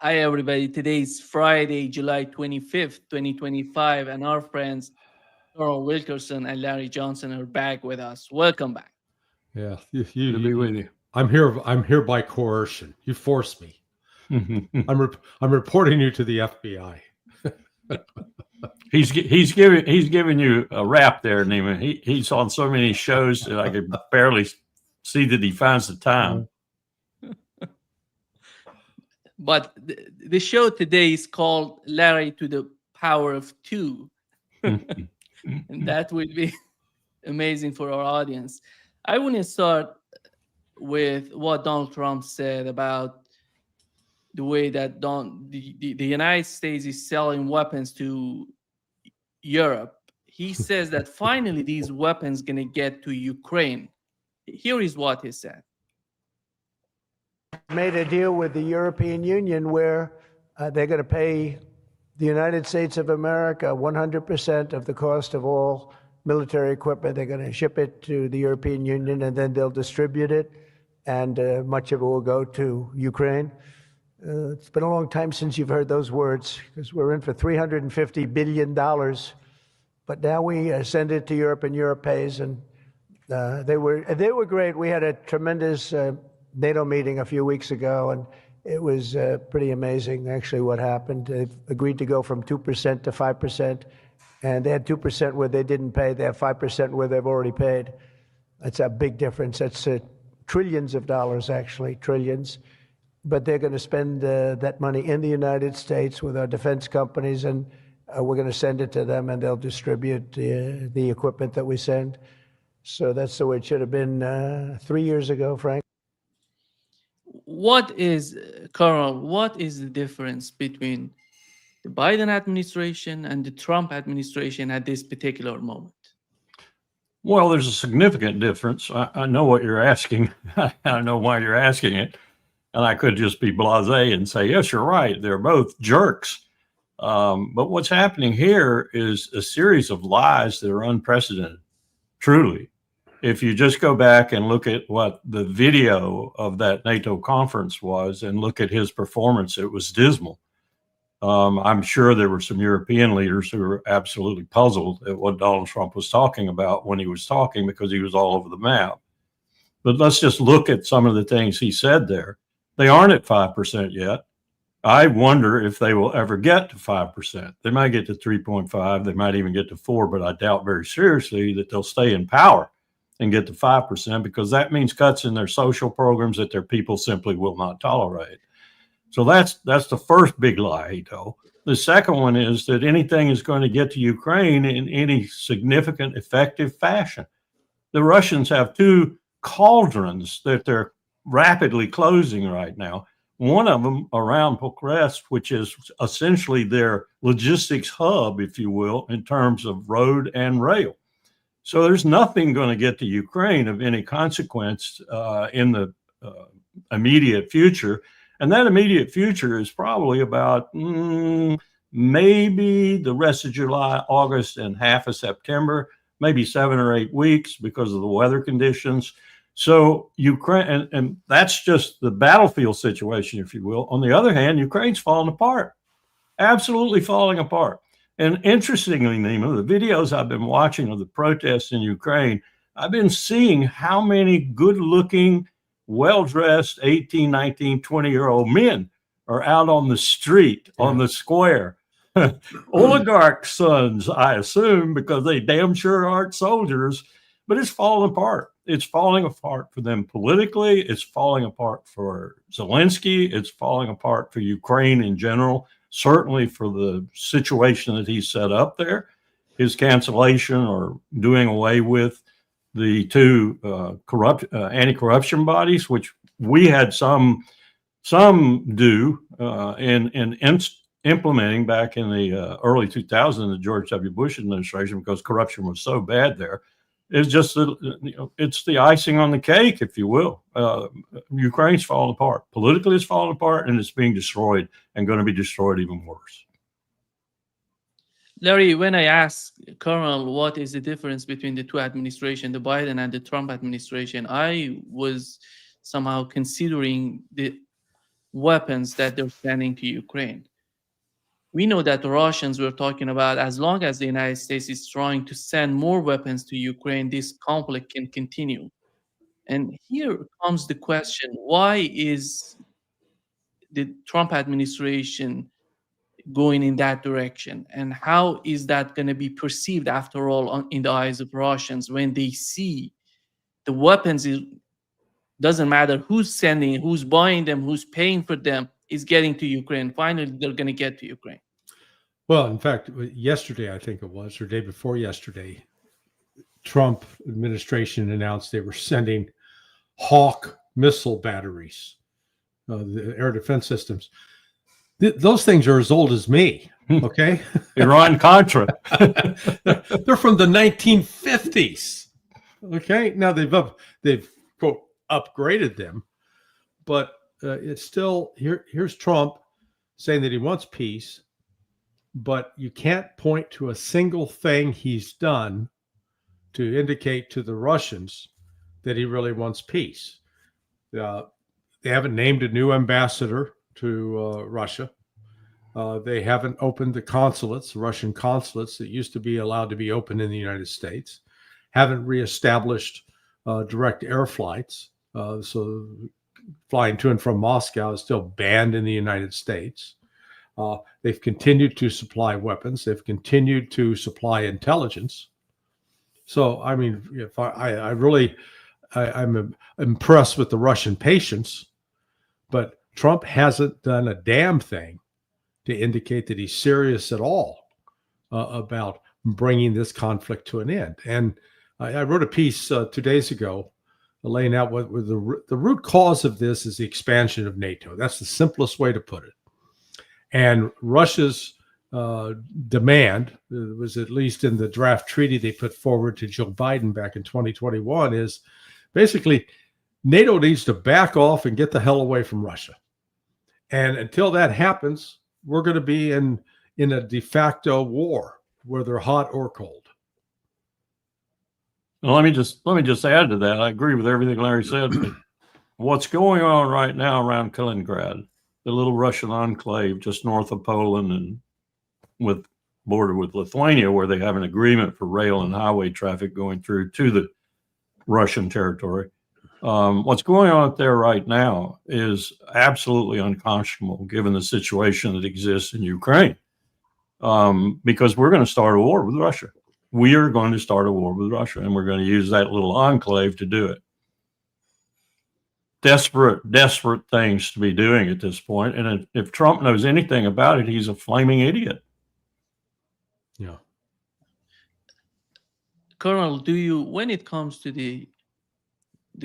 Hi, everybody. Today is Friday, July 25th, 2025, and our friends Colonel Wilkerson and Larry Johnson are back with us. Welcome back. Yeah, Good to be with you. I'm here. I'm here by coercion. You forced me. I'm reporting you to the FBI. He's giving you a rap there, Neiman. He's on so many shows that I could barely see that he finds the time. But the show today is called Larry to the Power of Two. And that would be amazing for our audience. I want to start with what Donald Trump said about the way that the United States is selling weapons to Europe. He says that finally these weapons going to get to Ukraine. Here is what he said. Made a deal with the European Union where they're going to pay the United States of America 100% of the cost of all military equipment. They're going to ship it to the European Union, and then they'll distribute it, and much of it will go to Ukraine. It's been a long time since you've heard those words, because we're in for $350 billion. But now we send it to Europe, and Europe pays, and they were great. We had a tremendous NATO meeting a few weeks ago, and it was pretty amazing, actually, what happened. They've agreed to go from 2% to 5%, and they had 2% where they didn't pay. They have 5% where they've already paid. That's a big difference. That's trillions of dollars, actually, trillions. But they're going to spend that money in the United States with our defense companies, and we're going to send it to them, and they'll distribute the equipment that we send. So that's the way it should have been 3 years ago, Frank. Colonel, what is the difference between the Biden administration and the Trump administration at this particular moment? Well, there's a significant difference. I know what you're asking. I know why you're asking it. And I could just be blasé and say, yes, you're right. They're both jerks. But what's happening here is a series of lies that are unprecedented, truly. If you just go back and look at what the video of that NATO conference was and look at his performance, it was dismal. I'm sure there were some European leaders who were absolutely puzzled at what Donald Trump was talking about when he was talking, because he was all over the map. But let's just look at some of the things he said there. They aren't at 5% yet. I wonder if they will ever get to 5%. They might get to 3.5. They might even get to 4, but I doubt very seriously that they'll stay in power and get to 5%, because that means cuts in their social programs that their people simply will not tolerate. So that's the first big lie he told. The second one is that anything is going to get to Ukraine in any significant, effective fashion. The Russians have two cauldrons that they're rapidly closing right now. One of them around Bucharest, which is essentially their logistics hub, if you will, in terms of road and rail. So there's nothing going to get to Ukraine of any consequence in the immediate future. And that immediate future is probably about maybe the rest of July, August, and half of September, maybe 7 or 8 weeks because of the weather conditions. So Ukraine, and that's just the battlefield situation, if you will. On the other hand, Ukraine's falling apart, absolutely falling apart. And interestingly, Nima, the videos I've been watching of the protests in Ukraine, I've been seeing how many good-looking, well-dressed 18, 19, 20-year-old men are out on the street, on the square. Oligarch sons, I assume, because they damn sure aren't soldiers, but it's falling apart. It's falling apart for them politically. It's falling apart for Zelensky. It's falling apart for Ukraine in general, certainly for the situation that he set up there, his cancellation or doing away with the two anti-corruption bodies, which we had some do in implementing back in the early 2000s, the George W. Bush administration, because corruption was so bad there. It's just that, it's the icing on the cake, if you will. Ukraine's falling apart. Politically, it's falling apart, and it's being destroyed, and going to be destroyed even worse. Larry, when I asked Colonel what is the difference between the two administrations, the Biden and the Trump administration, I was somehow considering the weapons that they're sending to Ukraine. We know that the Russians were talking about, as long as the United States is trying to send more weapons to Ukraine, this conflict can continue. And here comes the question, why is the Trump administration going in that direction? And how is that going to be perceived, after all, in the eyes of Russians when they see the weapons? It doesn't matter who's sending, who's buying them, who's paying for them, is getting to Ukraine. Finally, they're going to get to Ukraine. Well, in fact, yesterday, I think it was, or day before yesterday, Trump administration announced they were sending Hawk missile batteries, the air defense systems. Those things are as old as me. Okay. Iran-Contra. They're from the 1950s. Okay. Now they've quote upgraded them, but it's still here's Trump saying that he wants peace, but you can't point to a single thing he's done to indicate to the Russians that he really wants peace. They haven't named a new ambassador to Russia. They haven't opened the consulates, Russian consulates that used to be allowed to be open in the United States. Haven't reestablished direct air flights. So flying to and from Moscow is still banned in the United States. They've continued to supply weapons. They've continued to supply intelligence. So, I mean, if I'm impressed with the Russian patience, but Trump hasn't done a damn thing to indicate that he's serious at all about bringing this conflict to an end. And I wrote a piece 2 days ago laying out what the root cause of this is: the expansion of NATO. That's the simplest way to put it. And Russia's demand, was at least in the draft treaty they put forward to Joe Biden back in 2021, is basically NATO needs to back off and get the hell away from Russia. And until that happens, we're going to be in a de facto war, whether hot or cold. Well, let me just add to that. I agree with everything Larry said. But what's going on right now around Kaliningrad, the little Russian enclave just north of Poland and with border with Lithuania, where they have an agreement for rail and highway traffic going through to the Russian territory. What's going on up there right now is absolutely unconscionable given the situation that exists in Ukraine, because we're going to start a war with Russia. We are going to start a war with Russia, and we're going to use that little enclave to do it. Desperate things to be doing at this point. And if Trump knows anything about it, he's a flaming idiot. Yeah. Colonel, when it comes to the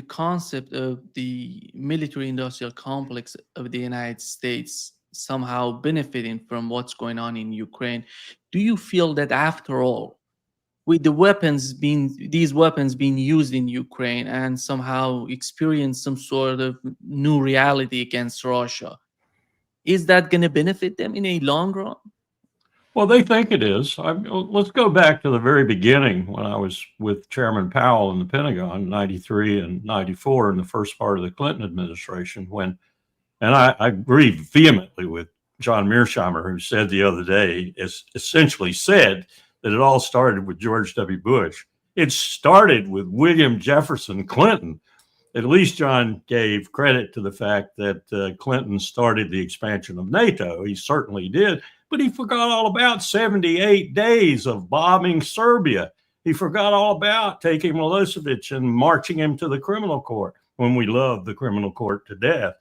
concept of the military-industrial complex of the United States somehow benefiting from what's going on in Ukraine, do you feel that, after all, with these weapons being used in Ukraine and somehow experience some sort of new reality against Russia, is that going to benefit them in a long run? Well, they think it is. Let's go back to the very beginning when I was with Chairman Powell in the Pentagon, 93 and 94, in the first part of the Clinton administration, and I agree vehemently with John Mearsheimer, who said the other day, essentially said that it all started with George W. Bush. It started with William Jefferson Clinton. At least John gave credit to the fact that Clinton started the expansion of NATO. He certainly did. But he forgot all about 78 days of bombing Serbia. He forgot all about taking Milosevic and marching him to the criminal court, when we love the criminal court to death.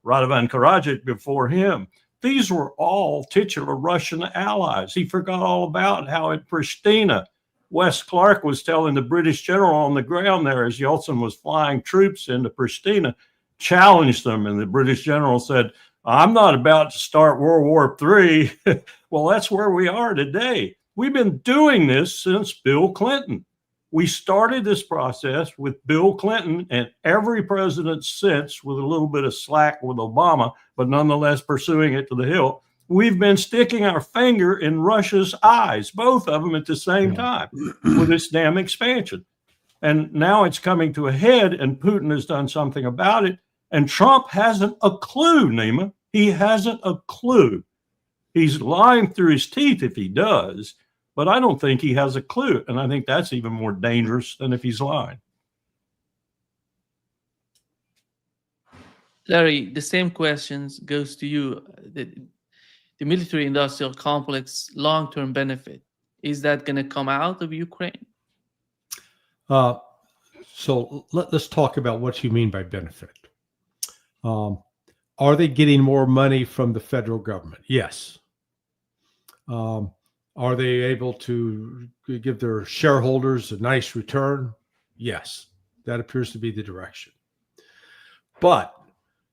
Radovan Karadzic before him. These were all titular Russian allies. He forgot all about how at Pristina, Wes Clark was telling the British general on the ground there as Yeltsin was flying troops into Pristina, challenged them. And the British general said, "I'm not about to start World War III." Well, that's where we are today. We've been doing this since Bill Clinton. We started this process with Bill Clinton, and every president since, with a little bit of slack with Obama, but nonetheless pursuing it to the hilt. We've been sticking our finger in Russia's eyes, both of them at the same time, with this damn expansion. And now it's coming to a head, and Putin has done something about it. And Trump hasn't a clue, Nima. He hasn't a clue. He's lying through his teeth if he does, but I don't think he has a clue. And I think that's even more dangerous than if he's lying. Larry, the same questions goes to you. The military-industrial complex long-term benefit, is that going to come out of Ukraine? So let's talk about what you mean by benefit. Are they getting more money from the federal government? Yes. Are they able to give their shareholders a nice return? Yes. That appears to be the direction. But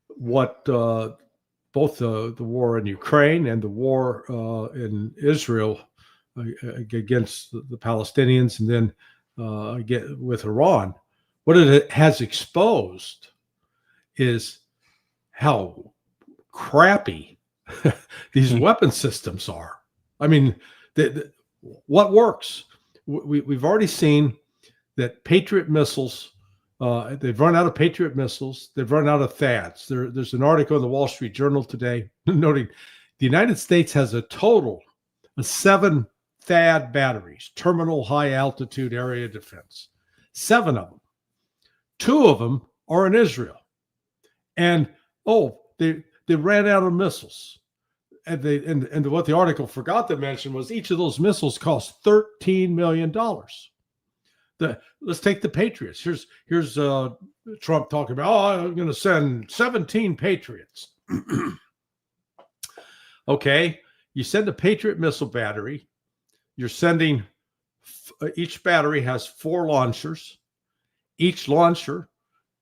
what both the war in Ukraine and the war in Israel against the Palestinians, and then again with Iran, what it has exposed is how crappy these weapon systems are. I mean, what works? We've already seen that Patriot missiles, they've run out of Patriot missiles. They've run out of THAADs. There's an article in the Wall Street Journal today noting the United States has a total of 7 THAAD batteries, terminal high altitude area defense. 7 of them. 2 of them are in Israel. And they ran out of missiles. And what the article forgot to mention was each of those missiles cost $13 million. Let's take the Patriots. Here's Trump talking about, I'm going to send 17 Patriots. Okay, you send a Patriot missile battery. You're sending, each battery has 4 launchers. Each launcher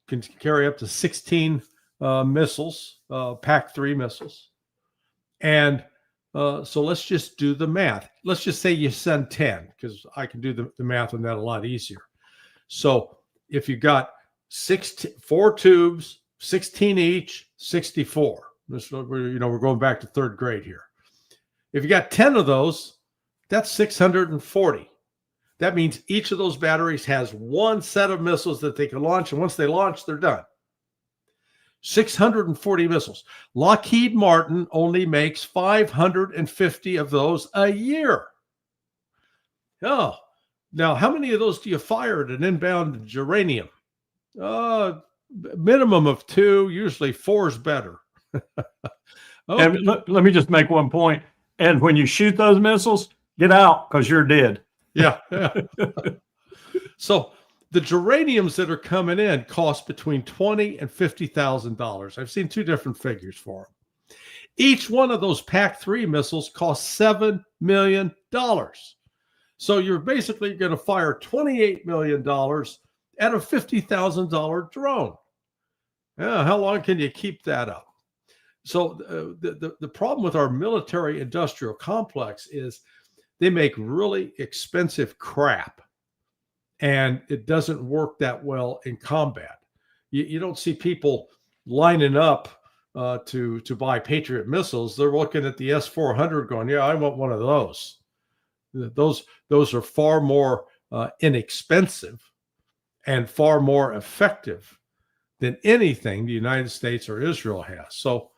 can carry up to 16 missiles, PAC-3 missiles. And so let's just do the math. Let's just say you send 10, because I can do the math on that a lot easier. So if you got 4 tubes, 16 each, 64. We're going back to 3rd grade here. If you got 10 of those, that's 640. That means each of those batteries has 1 set of missiles that they can launch, and once they launch, they're done. 640 missiles. Lockheed Martin only makes 550 of those a year. Oh, now how many of those do you fire at an inbound uranium? Minimum of 2, usually 4 is better. Okay. And let me just make one point. And when you shoot those missiles, get out, because you're dead. Yeah. So the geraniums that are coming in cost between $20,000 and $50,000. I've seen 2 different figures for them. Each one of those PAC-3 missiles costs $7 million. So you're basically going to fire $28 million at a $50,000 drone. Yeah, how long can you keep that up? So the problem with our military industrial complex is they make really expensive crap. And it doesn't work that well in combat. You don't see people lining up to buy Patriot missiles. They're looking at the S-400 going, yeah, I want one of those. Those are far more inexpensive and far more effective than anything the United States or Israel has. So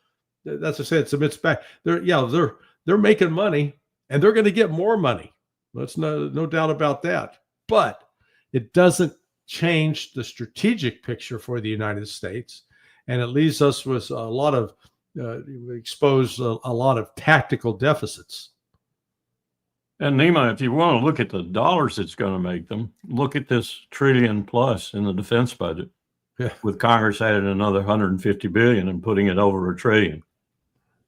that's I said, it's a mixed bag. They're making money, and they're going to get more money. That's no doubt about that. But it doesn't change the strategic picture for the United States, and it leaves us with a lot of exposed a lot of tactical deficits. And Nima, if you want to look at the dollars it's going to make them, look at this $1 trillion plus in the defense budget. Yeah. With Congress adding another $150 billion and putting it over $1 trillion.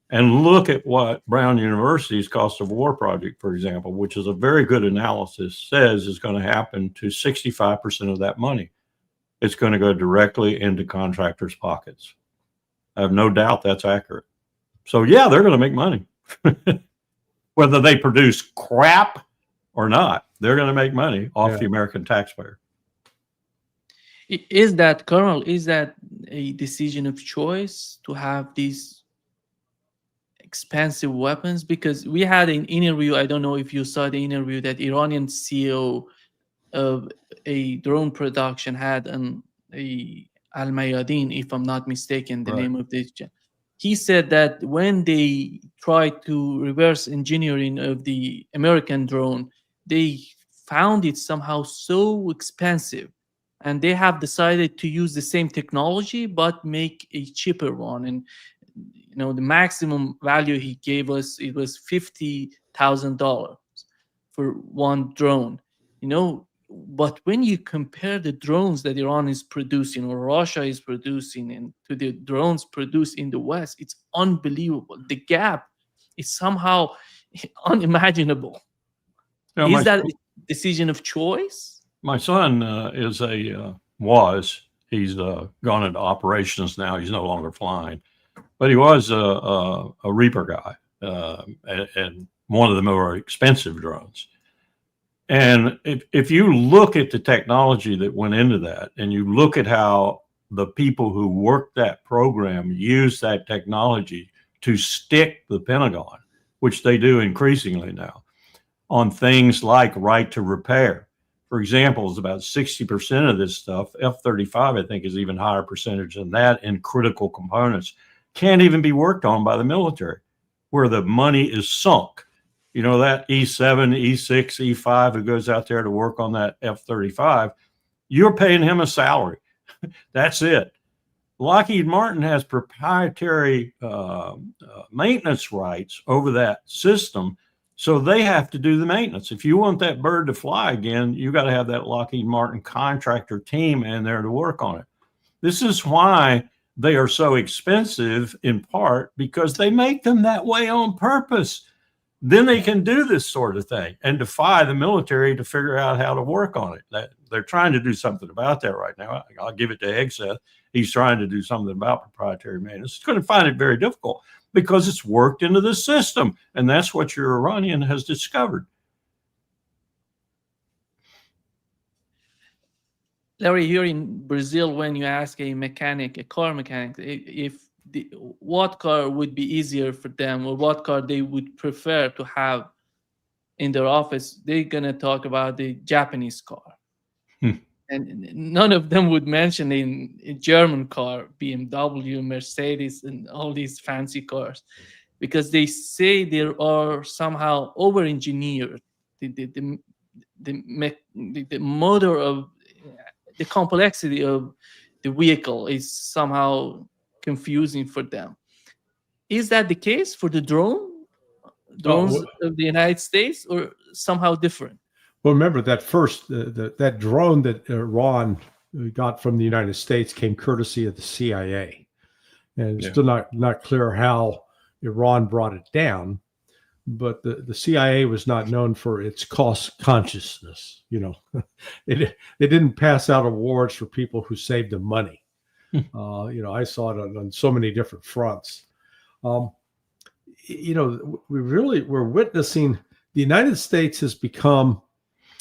And look at what Brown University's cost of war project, for example, which is a very good analysis, says is going to happen to 65% of that money. It's going to go directly into contractors' pockets. I have no doubt that's accurate. So yeah, they're going to make money. Whether they produce crap or not, they're going to make money off the American taxpayer. Is that, Colonel, is that a decision of choice to have these expensive weapons? Because we had an interview, I don't know if you saw the interview, that Iranian CEO of a drone production had an Al Mayadeen, if I'm not mistaken, the name of this. he said that when they tried to reverse engineering of the American drone, they found it somehow so expensive, and they have decided to use the same technology but make a cheaper one. And the maximum value he gave us, it was $50,000 for one drone. But when you compare the drones that Iran is producing or Russia is producing and to the drones produced in the West, it's unbelievable. The gap is somehow unimaginable. Is that a decision of choice? My son he's gone into operations now. He's no longer flying, but he was a Reaper guy and one of the more expensive drones. And if you look at the technology that went into that, and you look at how the people who worked that program use that technology to stick the Pentagon, which they do increasingly now, on things like right to repair. For example, it's about 60% of this stuff. F-35, I think, is even higher percentage than that in critical components. Can't even be worked on by the military, where the money is sunk. That E7, E6, E5 who goes out there to work on that F-35, you're paying him a salary. That's it. Lockheed Martin has proprietary maintenance rights over that system, so they have to do the maintenance. If you want that bird to fly again, you got to have that Lockheed Martin contractor team in there to work on it. This is why they are so expensive, in part because they make them that way on purpose. Then they can do this sort of thing and defy the military to figure out how to work on it. They're trying to do something about that right now. I'll give it to Hegseth. He's trying to do something about proprietary maintenance. He's going to find it very difficult because it's worked into the system, and that's what your Iranian has discovered. Larry, here in Brazil, when you ask a car mechanic, what car would be easier for them or what car they would prefer to have in their office, they're going to talk about the Japanese car. And none of them would mention a German car, BMW, Mercedes, and all these fancy cars, because they say they are somehow over-engineered. The motor of the complexity of the vehicle is somehow confusing for them. Is that the case for the drones of the United States, or somehow different? Well, remember that first that drone that Iran got from the United States came courtesy of the CIA, and it's still not clear how Iran brought it down. But the CIA was not known for its cost consciousness. They didn't pass out awards for people who saved them money. I saw it on so many different fronts. We're witnessing the United States has become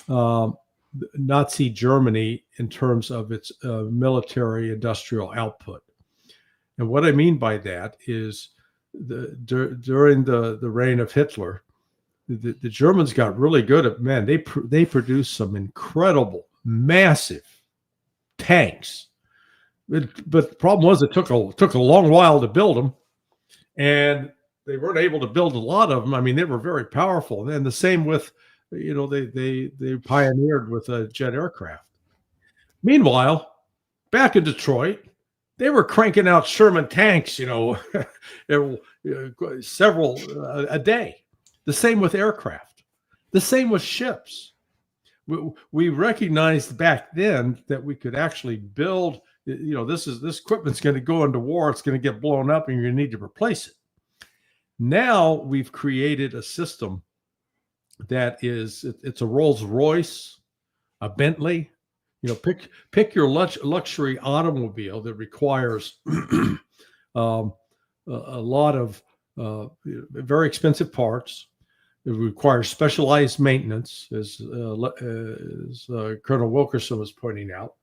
Nazi Germany in terms of its military industrial output. And what I mean by that is during the reign of Hitler, the Germans got really good at, they produced some incredible, massive tanks. But the problem was it took a long while to build them, and they weren't able to build a lot of them. I mean, they were very powerful. And the same with, they pioneered with a jet aircraft. Meanwhile, back in Detroit, they were cranking out Sherman tanks, several a day. The same with aircraft. The same with ships. We recognized back then that we could actually build. This equipment's going to go into war. It's going to get blown up, and you're going to need to replace it. Now we've created a system that it's a Rolls Royce, a Bentley. Pick your luxury automobile that requires a lot of very expensive parts. It requires specialized maintenance, as Colonel Wilkerson was pointing out,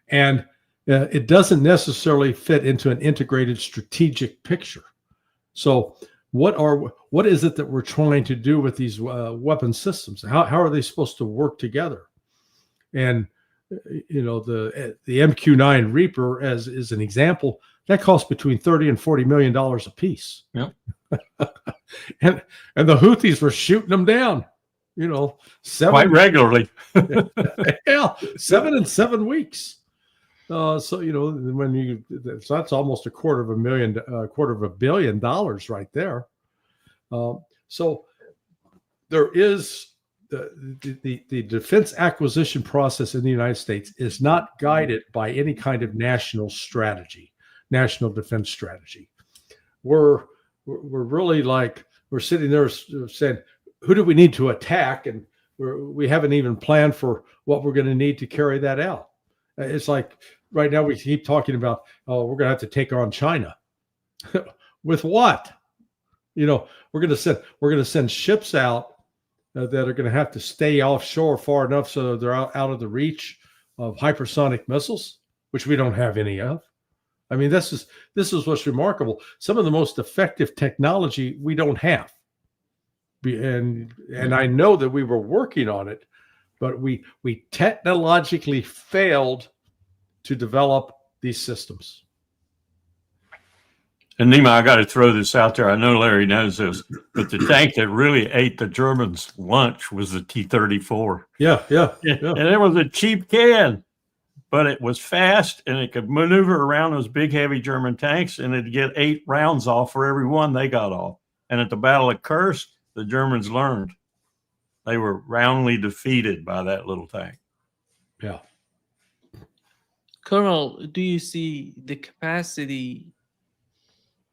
and it doesn't necessarily fit into an integrated strategic picture. So what is it that we're trying to do with these weapon systems? How are they supposed to work together? And the MQ-9 Reaper as is an example, that costs between $30 and $40 million a piece. Yep. and the Houthis were shooting them down, Quite regularly. 7 in 7 weeks. So that's almost $250 million right there. So there is the defense acquisition process in the United States is not guided by any kind of national defense strategy. We're really like, we're sitting there saying, who do we need to attack? And we haven't even planned for what we're going to need to carry that out. It's like right now we keep talking about, we're going to have to take on China. With what? We're going to send ships out that are going to have to stay offshore far enough so they're out of the reach of hypersonic missiles, which we don't have any of. I mean, this is what's remarkable. Some of the most effective technology we don't have. And I know that we were working on it, but we technologically failed to develop these systems. And Nima, I got to throw this out there. I know Larry knows this, but the tank that really ate the Germans' lunch was the T-34. Yeah. And it was a cheap can, but it was fast and it could maneuver around those big, heavy German tanks, and it'd get 8 rounds off for every one they got off. And at the Battle of Kursk, the Germans learned. They were roundly defeated by that little tank. Yeah. Colonel, do you see the capacity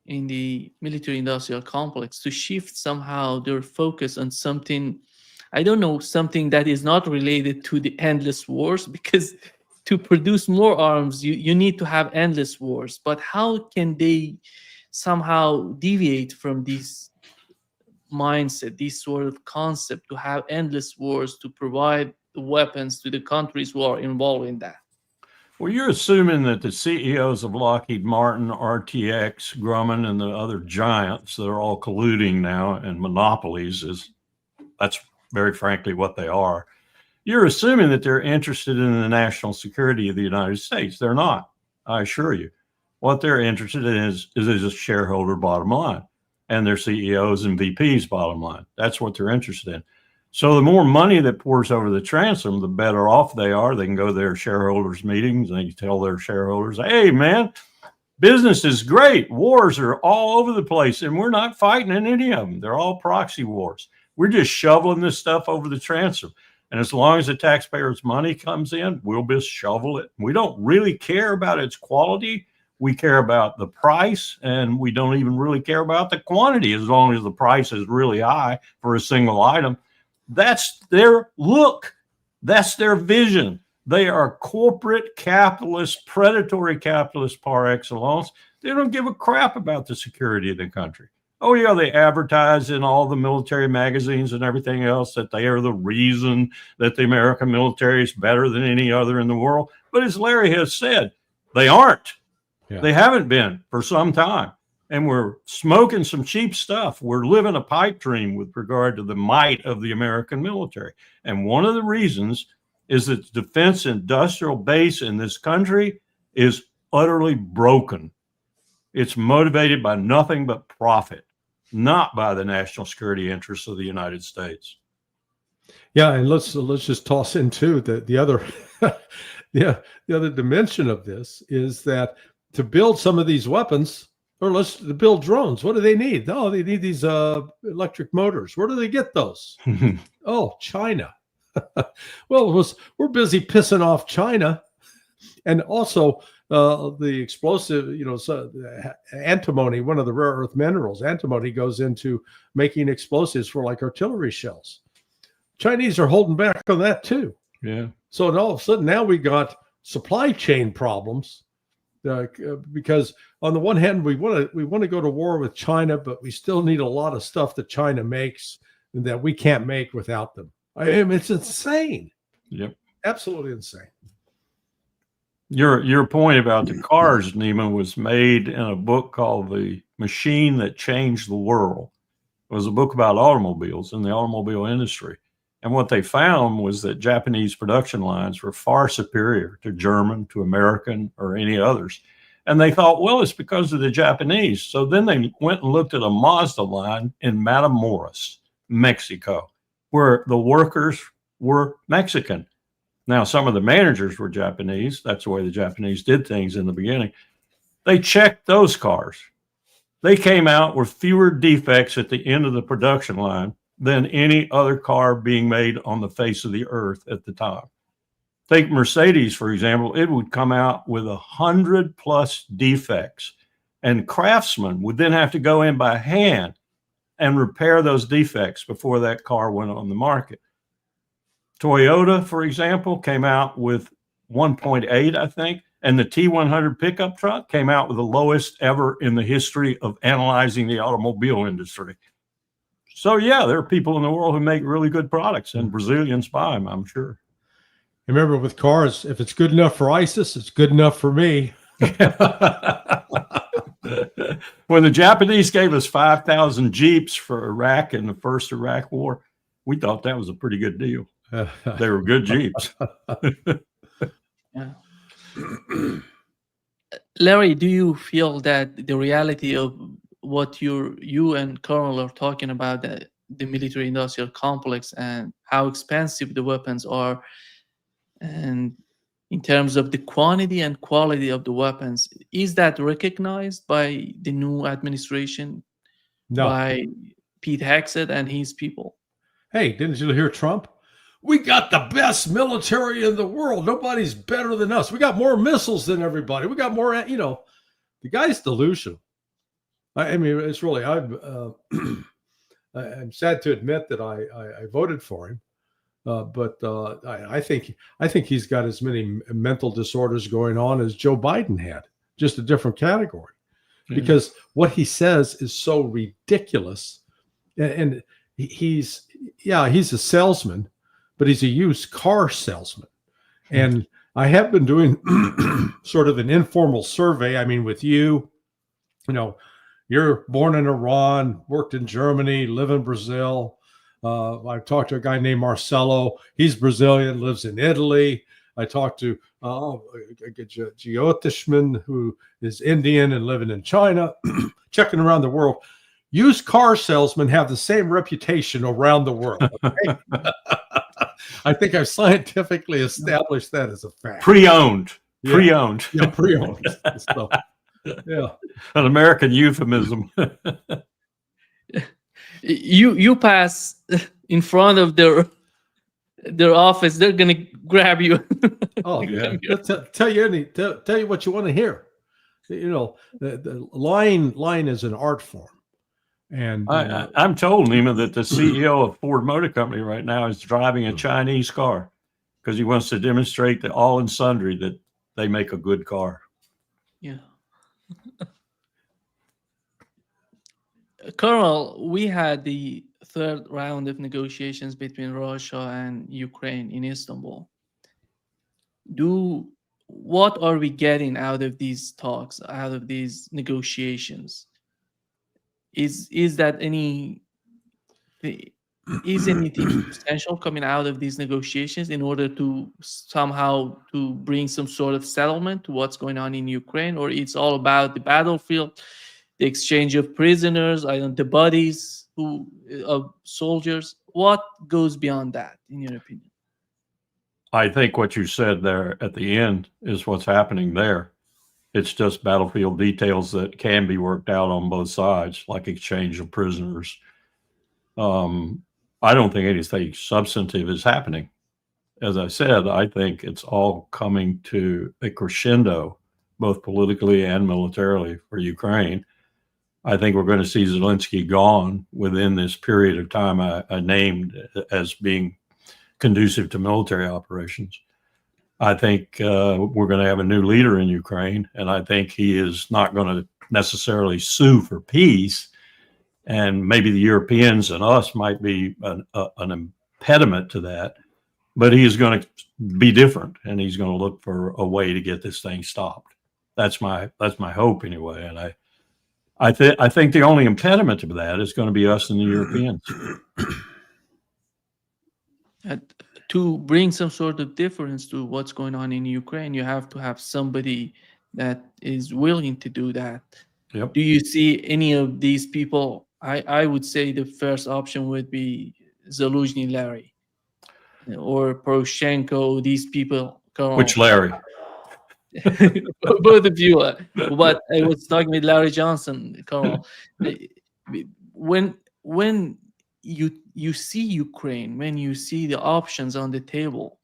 in the military-industrial complex to shift somehow their focus on something, I don't know, something that is not related to the endless wars? Because to produce more arms, you need to have endless wars. But how can they somehow deviate from this mindset, this sort of concept to have endless wars, to provide the weapons to the countries who are involved in that? Well, you're assuming that the CEOs of Lockheed Martin, RTX, Grumman, and the other giants that are all colluding now and monopolies, that's very frankly what they are. You're assuming that they're interested in the national security of the United States. They're not, I assure you. What they're interested in is a shareholder bottom line and their CEOs and VPs bottom line. That's what they're interested in. So the more money that pours over the transom, the better off they are. They can go to their shareholders meetings and they tell their shareholders, hey, man, business is great. Wars are all over the place, and we're not fighting in any of them. They're all proxy wars. We're just shoveling this stuff over the transom. And as long as the taxpayers' money comes in, we'll just shovel it. We don't really care about its quality. We care about the price, and we don't even really care about the quantity as long as the price is really high for a single item. That's their look. That's their vision. They are corporate capitalists, predatory capitalists par excellence. They don't give a crap about the security of the country. Oh, yeah, they advertise in all the military magazines and everything else that they are the reason that the American military is better than any other in the world. But as Larry has said, they aren't. Yeah. They haven't been for some time. And we're smoking some cheap stuff. We're living a pipe dream with regard to the might of the American military. And one of the reasons is that the defense industrial base in this country is utterly broken. It's motivated by nothing but profit, not by the national security interests of the United States. Yeah, and let's just toss in too the other the other dimension of this is that to build some of these weapons, or let's build drones. What do they need? Oh, they need these electric motors. Where do they get those? Oh, China. Well, we're busy pissing off China, and also the explosive, antimony, one of the rare earth minerals. Antimony goes into making explosives for like artillery shells. Chinese are holding back on that too. Yeah. So all of a sudden now we got supply chain problems. Because on the one hand, we want to go to war with China, but we still need a lot of stuff that China makes and that we can't make without them. I mean, it's insane. Yep, absolutely insane. Your point about the cars, Nima, was made in a book called "The Machine That Changed the World." It was a book about automobiles and the automobile industry. And what they found was that Japanese production lines were far superior to German, to American, or any others. And they thought, well, it's because of the Japanese. So then they went and looked at a Mazda line in Matamoros, Mexico, where the workers were Mexican. Now, some of the managers were Japanese. That's the way the Japanese did things in the beginning. They checked those cars. They came out with fewer defects at the end of the production line than any other car being made on the face of the earth at the time. Take Mercedes, for example, it would come out with 100+ defects, and craftsmen would then have to go in by hand and repair those defects before that car went on the market. Toyota, for example, came out with 1.8, I think, and the T100 pickup truck came out with the lowest ever in the history of analyzing the automobile industry. So, yeah, there are people in the world who make really good products, and Brazilians buy them, I'm sure. Remember, with cars, if it's good enough for ISIS, it's good enough for me. When the Japanese gave us 5,000 Jeeps for Iraq in the first Iraq war, we thought that was a pretty good deal. They were good Jeeps. Yeah. Larry, do you feel that the reality of what you and Colonel are talking about, the military industrial complex and how expensive the weapons are, and in terms of the quantity and quality of the weapons, is that recognized by the new administration, No. by Pete Hegseth and his people? Hey, didn't you hear Trump? We got the best military in the world. Nobody's better than us. We got more missiles than everybody. We got more, the guy's delusional. I mean, it's really, I'm sad to admit that I voted for him. But I think he's got as many mental disorders going on as Joe Biden had, just a different category, because what he says is so ridiculous. And he's a salesman, but he's a used car salesman. And I have been doing sort of an informal survey. I mean, with you, you're born in Iran, worked in Germany, live in Brazil. I've talked to a guy named Marcelo. He's Brazilian, lives in Italy. I talked to Geopolitical, who is Indian and living in China, checking around the world. Used car salesmen have the same reputation around the world. Okay? I think I've scientifically established that as a fact. Pre-owned. Yeah. Pre-owned. Yeah, pre-owned. So, yeah. An American euphemism. You pass in front of their office, they're gonna grab you. Oh yeah, tell you what you want to hear. The lying is an art form, and I'm told, Nima, that the CEO of Ford Motor Company right now is driving a Chinese car because he wants to demonstrate to all and sundry that they make a good car. Yeah. Colonel, we had the third round of negotiations between Russia and Ukraine in Istanbul. What are we getting out of these talks, out of these negotiations? Is anything substantial coming out of these negotiations in order to somehow to bring some sort of settlement to what's going on in Ukraine, or it's all about the battlefield, the exchange of prisoners, the bodies of soldiers? What goes beyond that, in your opinion? I think what you said there at the end is what's happening there. It's just battlefield details that can be worked out on both sides, like exchange of prisoners. I don't think anything substantive is happening. As I said, I think it's all coming to a crescendo, both politically and militarily, for Ukraine. I think we're going to see Zelensky gone within this period of time I named as being conducive to military operations. I think we're going to have a new leader in Ukraine, and I think he is not going to necessarily sue for peace. And maybe the Europeans and us might be an impediment to that, but he is going to be different, and he's going to look for a way to get this thing stopped. That's my hope anyway. And I think the only impediment to that is going to be us and the Europeans. To bring some sort of difference to what's going on in Ukraine, you have to have somebody that is willing to do that. Yep. Do you see any of these people? I would say the first option would be Zaluzhny Larry or Poroshenko, these people. Which Larry? Both of you. But I was talking with Larry Johnson, Carl. When you see Ukraine, when you see the options on the table,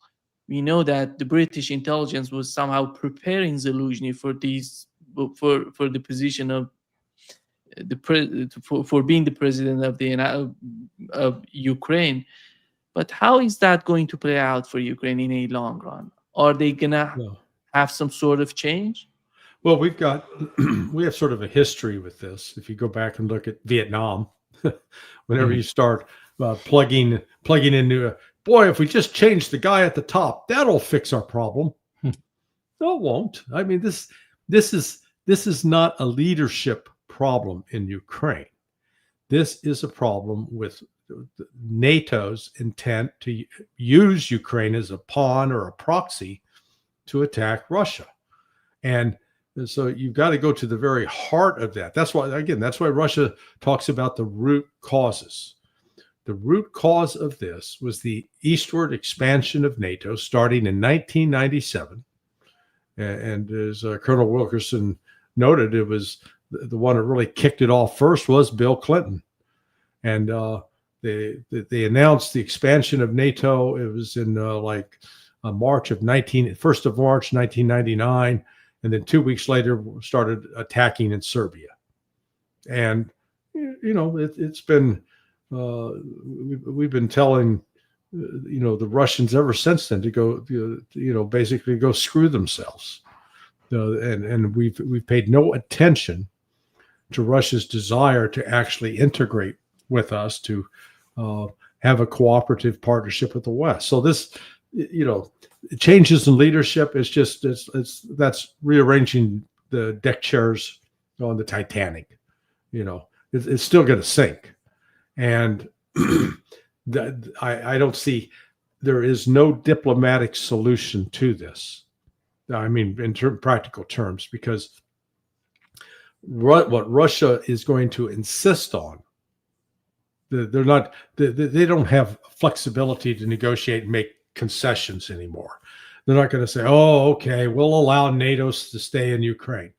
we know that the British intelligence was somehow preparing Zaluzhny for the position of for being the president of Ukraine. But how is that going to play out for Ukraine in a long run? Are they gonna have some sort of change? Well, we have sort of a history with this. If you go back and look at Vietnam, whenever you start plugging into boy, if we just change the guy at the top, that'll fix our problem. No, it won't. I mean, this is not a leadership problem in Ukraine. This is a problem with NATO's intent to use Ukraine as a pawn or a proxy to attack Russia. And so you've got to go to the very heart of that. That's why Russia talks about the root causes. The root cause of this was the eastward expansion of NATO starting in 1997. And as Colonel Wilkerson noted, it was the one that really kicked it off first was Bill Clinton. And they announced the expansion of NATO. It was in March 1999. And then 2 weeks later, started attacking in Serbia. And, it's been, we've been telling, the Russians ever since then to go, basically go screw themselves. And we've paid no attention to Russia's desire to actually integrate with us, to have a cooperative partnership with the West. So this, changes in leadership is just that's rearranging the deck chairs on the Titanic. It's still going to sink, and I don't see, there is no diplomatic solution to this. I mean, in practical terms, because what Russia is going to insist on, they don't have flexibility to negotiate and make concessions anymore. They're not going to say, "Oh, okay, we'll allow NATO to stay in Ukraine."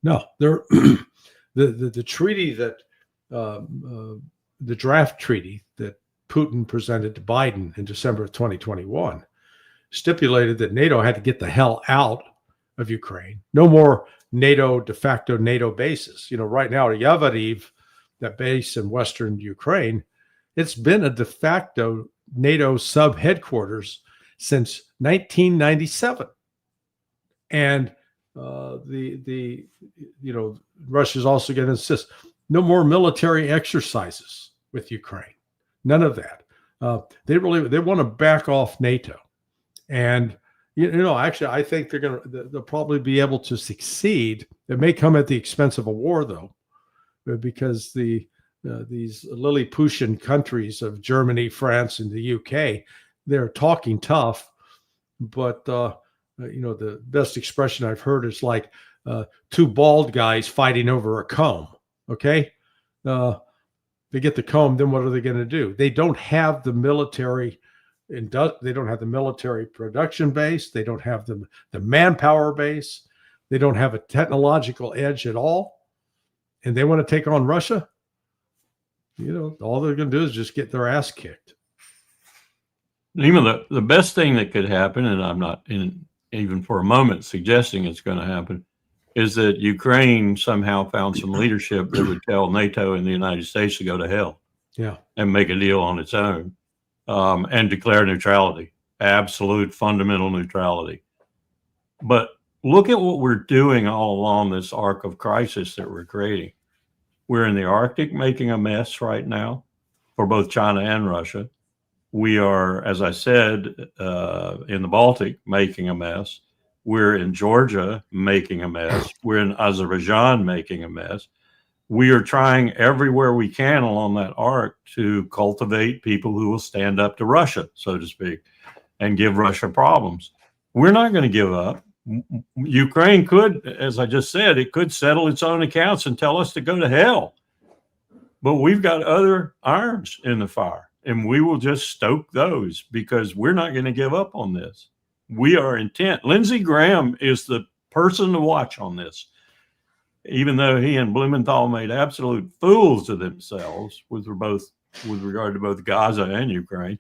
No, they're the treaty that the draft treaty that Putin presented to Biden in December of 2021 stipulated that NATO had to get the hell out of Ukraine. No more NATO, de facto NATO bases. Right now, Yavoriv, that base in Western Ukraine, it's been a de facto NATO sub headquarters since 1997. And Russia's also going to insist no more military exercises with Ukraine. None of that. They want to back off NATO. And actually, I think they'll probably be able to succeed. It may come at the expense of a war, though, because these Lilliputian countries of Germany, France, and the UK, they're talking tough, but the best expression I've heard is like two bald guys fighting over a comb. Okay, they get the comb, then what are they going to do? They don't have the military. They don't have the military production base. They don't have the manpower base. They don't have a technological edge at all, and they want to take on Russia. All they're going to do is just get their ass kicked. Even the best thing that could happen, and I'm not even for a moment suggesting it's going to happen, is that Ukraine somehow found some leadership that would tell NATO and the United States to go to hell. Yeah. And make a deal on its own, and declare neutrality, absolute fundamental neutrality. But look at what we're doing all along this arc of crisis that we're creating. We're in the Arctic making a mess right now for both China and Russia. We are, as I said, in the Baltic making a mess. We're in Georgia making a mess. We're in Azerbaijan making a mess. we are trying everywhere we can along that arc to cultivate people who will stand up to Russia, so to speak, and give Russia problems. We're not going to give up. Ukraine could, as I just said, it could settle its own accounts and tell us to go to hell. But we've got other irons in the fire, and we will just stoke those because we're not going to give up on this. We are intent. Lindsey Graham is the person to watch on this, even though he and Blumenthal made absolute fools of themselves with regard to both Gaza and Ukraine.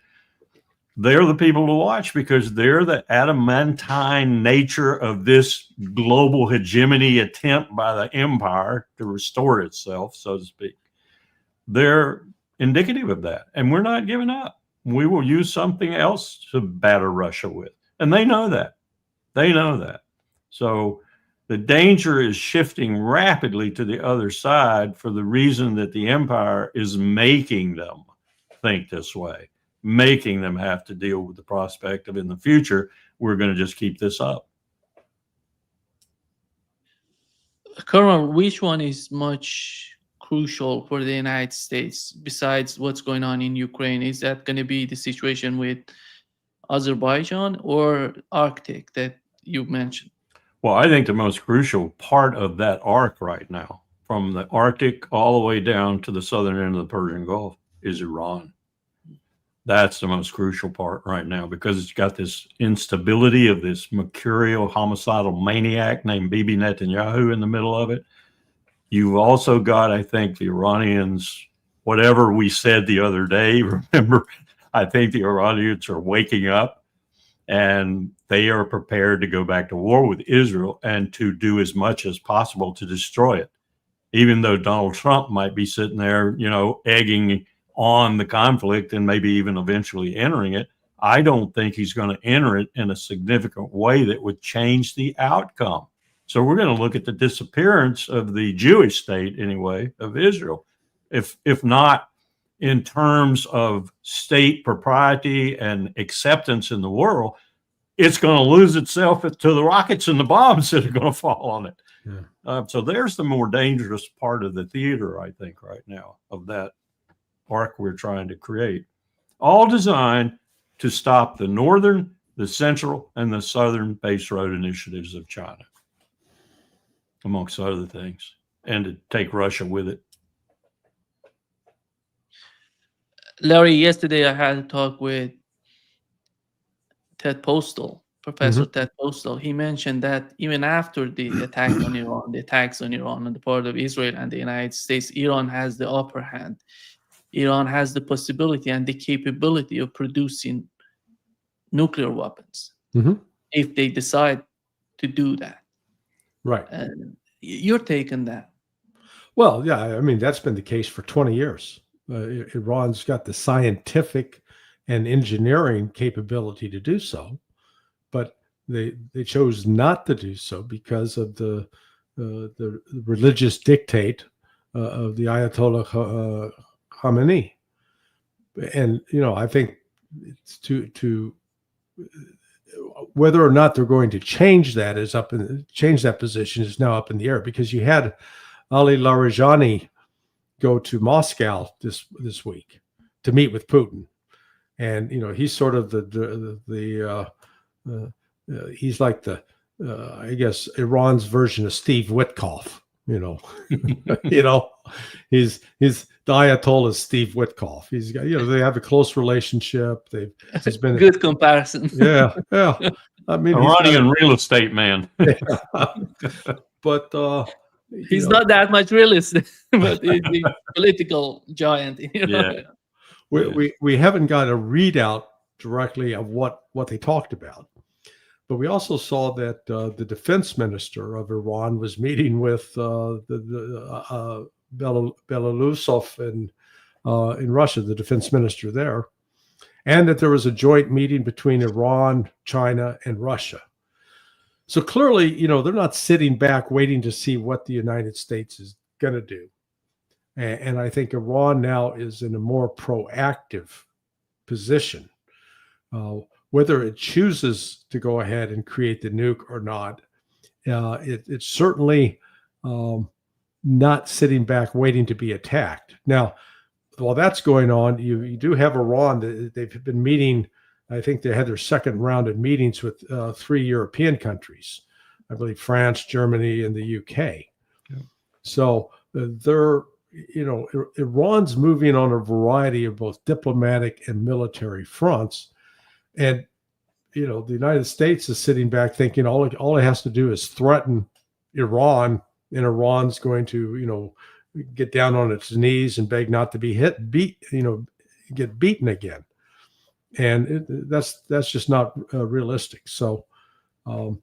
They're the people to watch because they're the adamantine nature of this global hegemony attempt by the empire to restore itself, so to speak. They're indicative of that, and we're not giving up. We will use something else to batter Russia with, and they know that. They know that. So the danger is shifting rapidly to the other side for the reason that the empire is making them think this way, making them have to deal with the prospect of in the future, we're going to just keep this up. Colonel, which one is much crucial for the United States besides what's going on in Ukraine? Is that going to be the situation with Azerbaijan or Arctic that you mentioned? Well, I think the most crucial part of that arc right now, from the Arctic all the way down to the southern end of the Persian Gulf, is Iran. That's the most crucial part right now because it's got this instability of this mercurial homicidal maniac named Bibi Netanyahu in the middle of it. You've also got, I think, the Iranians, whatever we said the other day, remember, I think the Iranians are waking up and they are prepared to go back to war with Israel and to do as much as possible to destroy it. Even though Donald Trump might be sitting there, egging on the conflict and maybe even eventually entering it, I don't think he's going to enter it in a significant way that would change the outcome. So we're going to look at the disappearance of the Jewish state, anyway, of Israel. If not in terms of state propriety and acceptance in the world, it's going to lose itself to the rockets and the bombs that are going to fall on it. Yeah. So there's the more dangerous part of the theater, I think, right now, of that arc we're trying to create, all designed to stop the northern, the central, and the southern base road initiatives of China, amongst other things, and to take Russia with it. Larry, yesterday I had a talk with Ted Postal, Professor Ted Postal. He mentioned that even after the attack on Iran, the attacks on Iran on the part of Israel and the United States, Iran has the upper hand. Iran has the possibility and the capability of producing nuclear weapons if they decide to do that. Right. And your take on that? Well, yeah, I mean, that's been the case for 20 years. Iran's got the scientific and engineering capability to do so, but they chose not to do so because of the religious dictate of the Ayatollah Khamenei. And I think it's to whether or not they're going to change that position is now up in the air, because you had Ali Larijani go to Moscow this week to meet with Putin, and he's sort of he's like the I guess Iran's version of Steve Witkoff. He's the Ayatollah's Steve Witkoff. He's got they have a close relationship. It's been good comparison. Yeah. I mean, Iranian real estate man. But he's not that much realist, but he's a political giant. Yeah. We haven't got a readout directly of what they talked about, but we also saw that the defense minister of Iran was meeting with the Belousov in Russia, the defense minister there, and that there was a joint meeting between Iran, China, and Russia. So clearly, they're not sitting back waiting to see what the United States is going to do. And I think Iran now is in a more proactive position. Whether it chooses to go ahead and create the nuke or not, it certainly not sitting back waiting to be attacked. Now, while that's going on, you do have Iran. They've been meeting. I think they had their second round of meetings with 3 European countries. I believe France, Germany, and the UK. Yeah. So they're, Iran's moving on a variety of both diplomatic and military fronts. And, the United States is sitting back thinking all it has to do is threaten Iran, and Iran's going to, get down on its knees and beg not to be get beaten again. And that's just not realistic. So I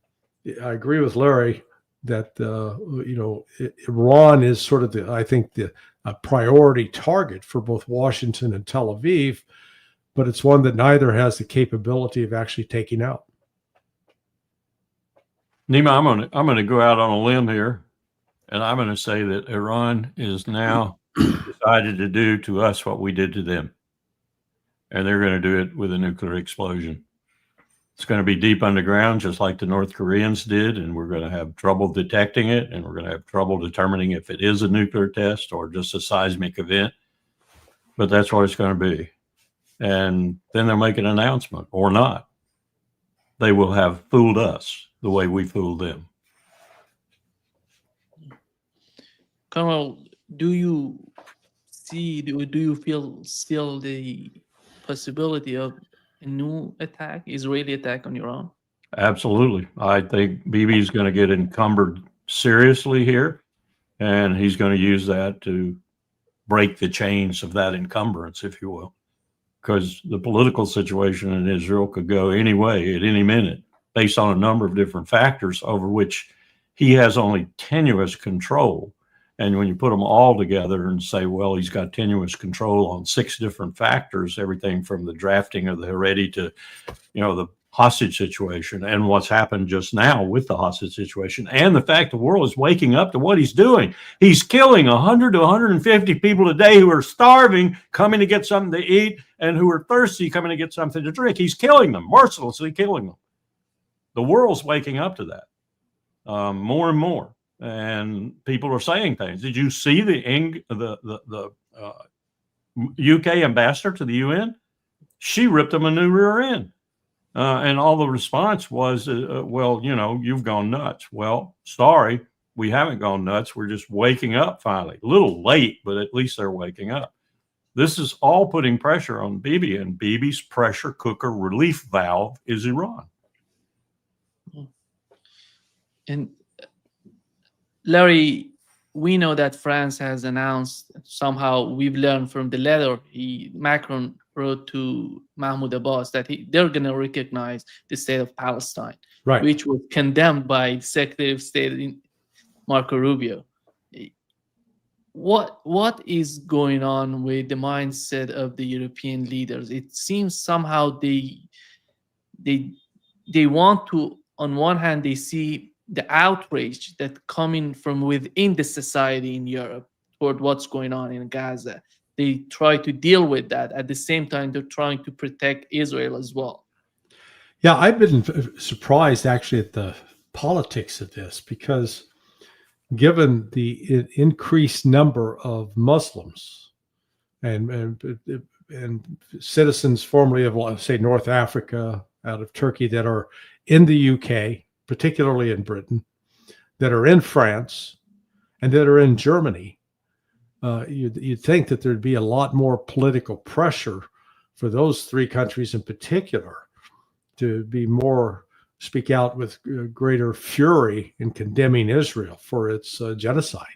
agree with Larry that Iran is sort of a priority target for both Washington and Tel Aviv, but it's one that neither has the capability of actually taking out. Nima, I'm gonna go out on a limb here, and I'm going to say that Iran is now decided to do to us what we did to them. And they're going to do it with a nuclear explosion. It's going to be deep underground, just like the North Koreans did. And we're going to have trouble detecting it. And we're going to have trouble determining if it is a nuclear test or just a seismic event. But that's what it's going to be. And then they'll make an announcement or not. They will have fooled us the way we fooled them. Colonel, do you feel still the possibility of a new attack, Israeli attack on Iran? Absolutely. I think Bibi is going to get encumbered seriously here, and he's going to use that to break the chains of that encumbrance, if you will, because the political situation in Israel could go any way at any minute based on a number of different factors over which he has only tenuous control. And when you put them all together and say, well, he's got tenuous control on 6 different factors, everything from the drafting of the Haredi to, the hostage situation and what's happened just now with the hostage situation, and the fact the world is waking up to what he's doing. He's killing 100 to 150 people a day who are starving, coming to get something to eat, and who are thirsty, coming to get something to drink. He's killing them, mercilessly killing them. The world's waking up to that more and more. And people are saying things. Did you see the UK ambassador to the UN? She ripped him a new rear end. And all the response was, well, you've gone nuts. Well, sorry, we haven't gone nuts. We're just waking up finally. A little late, but at least they're waking up. This is all putting pressure on Bibi, and Bibi's pressure cooker relief valve is Iran. And Larry, we know that France has announced, somehow we've learned from the letter Macron wrote to Mahmoud Abbas, that they're going to recognize the state of Palestine, right, which was condemned by Secretary of State Marco Rubio. What is going on with the mindset of the European leaders? It seems somehow they want to, on one hand, they see the outrage that coming from within the society in Europe toward what's going on in Gaza. They try to deal with that. At the same time, they're trying to protect Israel as well. Yeah, I've been surprised actually at the politics of this, because given the increased number of Muslims and citizens formerly of, say, North Africa, out of Turkey, that are in the UK, particularly in Britain, that are in France, and that are in Germany, you'd think that there'd be a lot more political pressure for those 3 countries in particular to speak out with greater fury in condemning Israel for its genocide.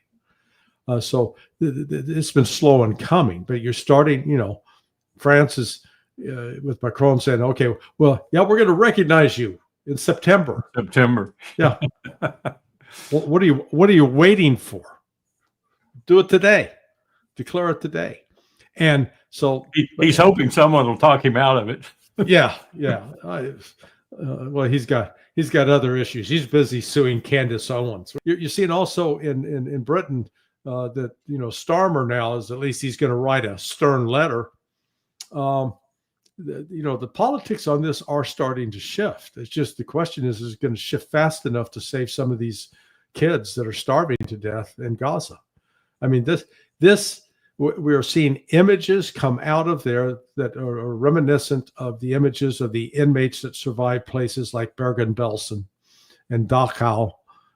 So it's been slow in coming, but you're starting, France is with Macron saying, okay, well, yeah, we're going to recognize you in September. Yeah. Well, what are you waiting for? Do it today. Declare it today. And so he's hoping someone will talk him out of it. Yeah. Well, he's got other issues. He's busy suing Candace Owens. You're seeing also in Britain that Starmer now is, at least he's going to write a stern letter. The politics on this are starting to shift. It's just the question is it going to shift fast enough to save some of these kids that are starving to death in Gaza? I mean, we are seeing images come out of there that are reminiscent of the images of the inmates that survived places like Bergen-Belsen and Dachau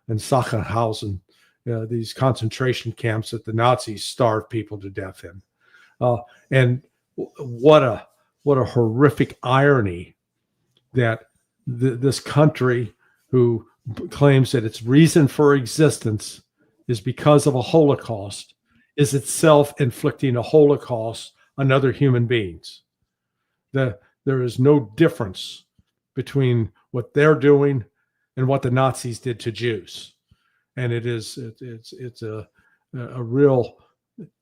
and Sachsenhausen, these concentration camps that the Nazis starved people to death in. And what a horrific irony that this country, who claims that its reason for existence is because of a Holocaust, is itself inflicting a Holocaust on other human beings. There is no difference between what they're doing and what the Nazis did to Jews, and it's a real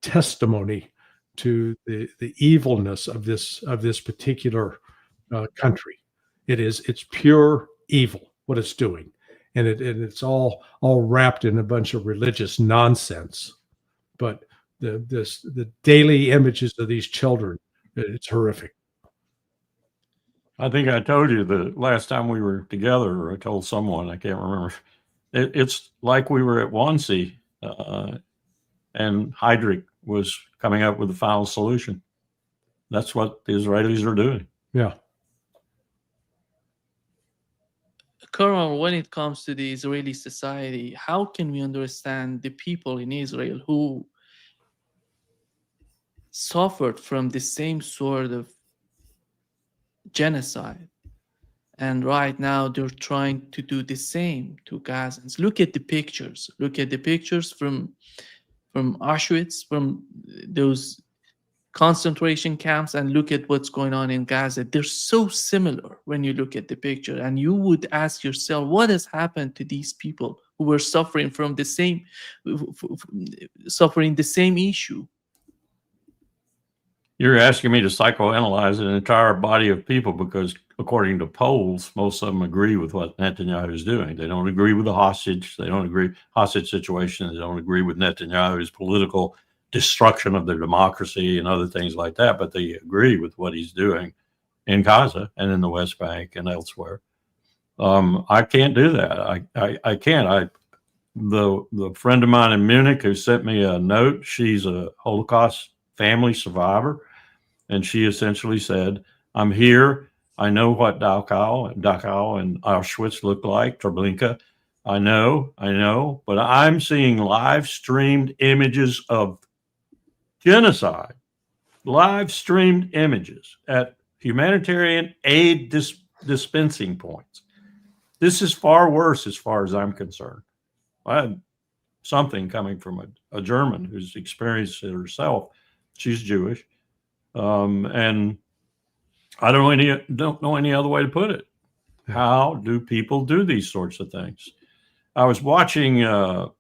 testimony to the evilness of this particular country. It's pure evil what it's doing, and it's all wrapped in a bunch of religious nonsense. But the daily images of these children, it's horrific. I think I told you the last time we were together, or I told someone, I can't remember. It's like we were at Wannsee, and Heydrich was coming up with the final solution. That's what the Israelis are doing. Yeah. Colonel, when it comes to the Israeli society, how can we understand the people in Israel who suffered from the same sort of genocide, and right now they're trying to do the same to Gazans? Look at the pictures. Look at the pictures from Auschwitz, from those concentration camps, and look at what's going on in Gaza. They're so similar when you look at the picture, and you would ask yourself, what has happened to these people who were suffering from the same issue? You're asking me to psychoanalyze an entire body of people because, according to polls, most of them agree with what Netanyahu is doing. They don't agree with the hostage. They don't agree hostage situation. They don't agree with Netanyahu's political destruction of their democracy and other things like that. But they agree with what he's doing in Gaza and in the West Bank and elsewhere. I can't do that. I can't. The friend of mine in Munich who sent me a note, she's a Holocaust family survivor. And she essentially said, I'm here. I know what Dachau and Auschwitz looked like, Treblinka. I know, but I'm seeing live streamed images of genocide, live streamed images at humanitarian aid dispensing points. This is far worse as far as I'm concerned. I had something coming from a German who's experienced it herself. She's Jewish. And I don't know any other way to put it. How do people do these sorts of things? I was watching a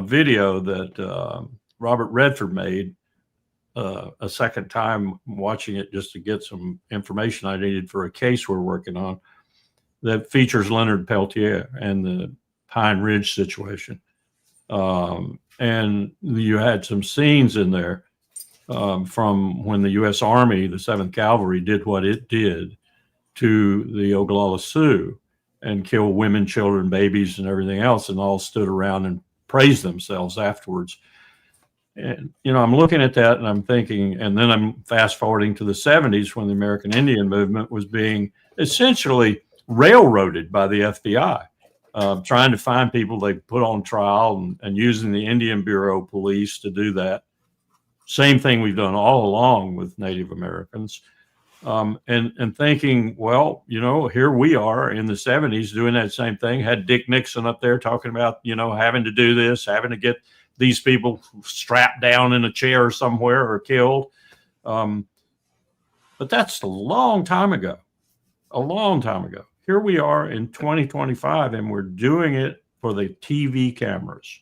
video that Robert Redford made a second time, watching it just to get some information I needed for a case we're working on that features Leonard Peltier and the Pine Ridge situation. And you had some scenes in there from when the U.S. Army, the 7th Cavalry, did what it did to the Oglala Sioux and kill women, children, babies, and everything else, and all stood around and praised themselves afterwards. And, I'm looking at that and I'm thinking, and then I'm fast forwarding to the 70s when the American Indian movement was being essentially railroaded by the FBI, trying to find people they put on trial and using the Indian Bureau police to do that. Same thing we've done all along with Native Americans. And thinking, well, here we are in the 70s doing that same thing. Had Dick Nixon up there talking about, having to do this, having to get these people strapped down in a chair somewhere or killed. But that's a long time ago. Here we are in 2025, and we're doing it for the TV cameras.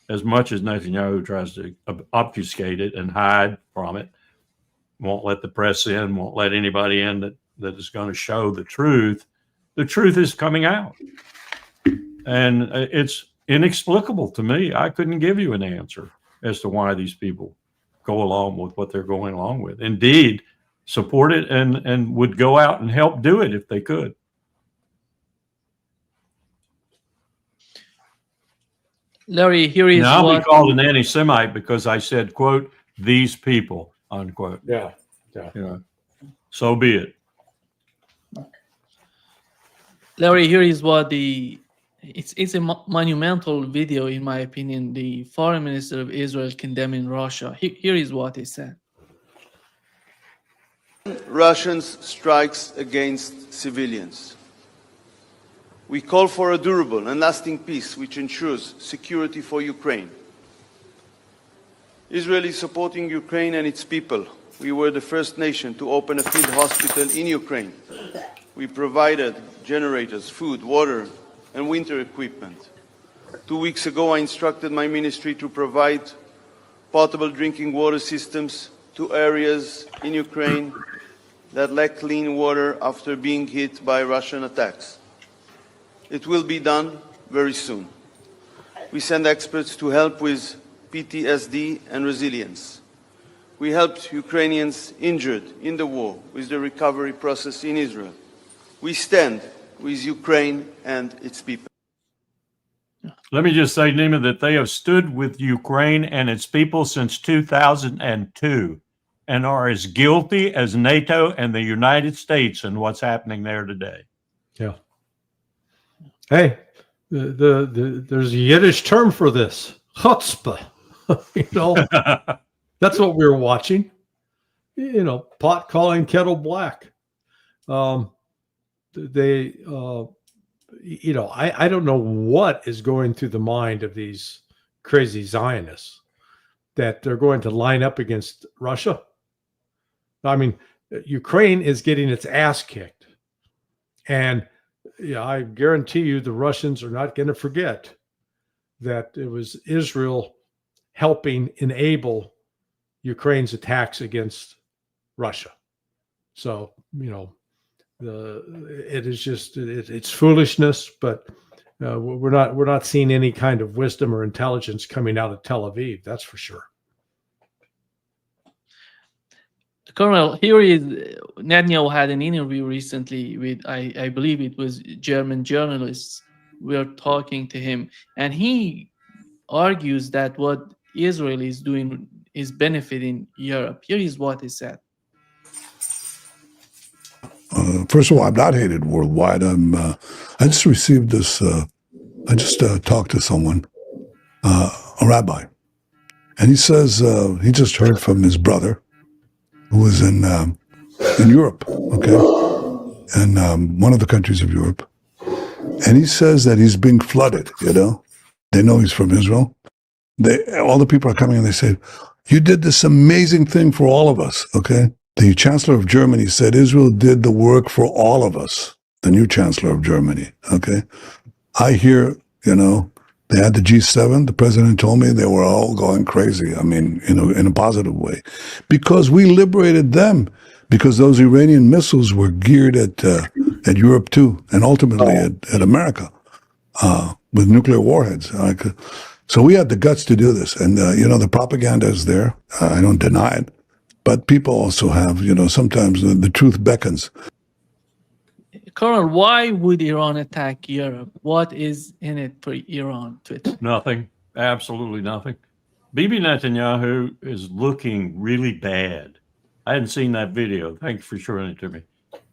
As much as Netanyahu tries to obfuscate it and hide from it, won't let the press in, won't let anybody in that is going to show the truth is coming out. And it's inexplicable to me. I couldn't give you an answer as to why these people go along with what they're going along with. Indeed, support it and would go out and help do it if they could. Larry, here is Now I'll what be called an anti-Semite because I said, quote, these people, unquote. Yeah. You know, so be it. Larry, here is what it's a monumental video, in my opinion. The foreign minister of Israel condemning Russia. Here is what he said. Russians' strikes against civilians. We call for a durable and lasting peace which ensures security for Ukraine. Israel is supporting Ukraine and its people. We were the first nation to open a field hospital in Ukraine. We provided generators, food, water, and winter equipment. 2 weeks ago, I instructed my ministry to provide potable drinking water systems to areas in Ukraine that lack clean water after being hit by Russian attacks. It will be done very soon. We send experts to help with PTSD and resilience. We helped Ukrainians injured in the war with the recovery process in Israel. We stand with Ukraine and its people. Let me just say, Nima, that they have stood with Ukraine and its people since 2002 and are as guilty as NATO and the United States in what's happening there today. Yeah. Hey, there's a Yiddish term for this, chutzpah. You know, that's what we were watching. You know, pot calling kettle black. You know, I don't know what is going through the mind of these crazy Zionists that they're going to line up against Russia. I mean, Ukraine is getting its ass kicked. And yeah, I guarantee you the Russians are not going to forget that it was Israel helping enable Ukraine's attacks against Russia. So, you know, it is just it's foolishness, but we're not seeing any kind of wisdom or intelligence coming out of Tel Aviv. That's for sure. Colonel, here is Netanyahu had an interview recently with I believe it was German journalists. We are talking to him, and he argues that what Israel is doing is benefiting Europe. Here is what he said. First of all, I'm not hated worldwide. I just received this. I just talked to someone, a rabbi, and he says he just heard from his brother, who was in Europe, okay, and one of the countries of Europe, and he says that he's being flooded. You know, they know he's from Israel. All the people are coming and they say, "You did this amazing thing for all of us," okay. The Chancellor of Germany said Israel did the work for all of us, the new Chancellor of Germany, okay? I hear, you know, they had the G7. The president told me they were all going crazy, I mean, you know, in a positive way. Because we liberated them, because those Iranian missiles were geared at Europe too, and ultimately at America with nuclear warheads. So we had the guts to do this. And, you know, the propaganda is there. I don't deny it. But people also have, you know, sometimes the truth beckons. Colonel, why would Iran attack Europe? What is in it for Iran? Nothing. Absolutely nothing. Bibi Netanyahu is looking really bad. I hadn't seen that video. Thanks for showing it to me.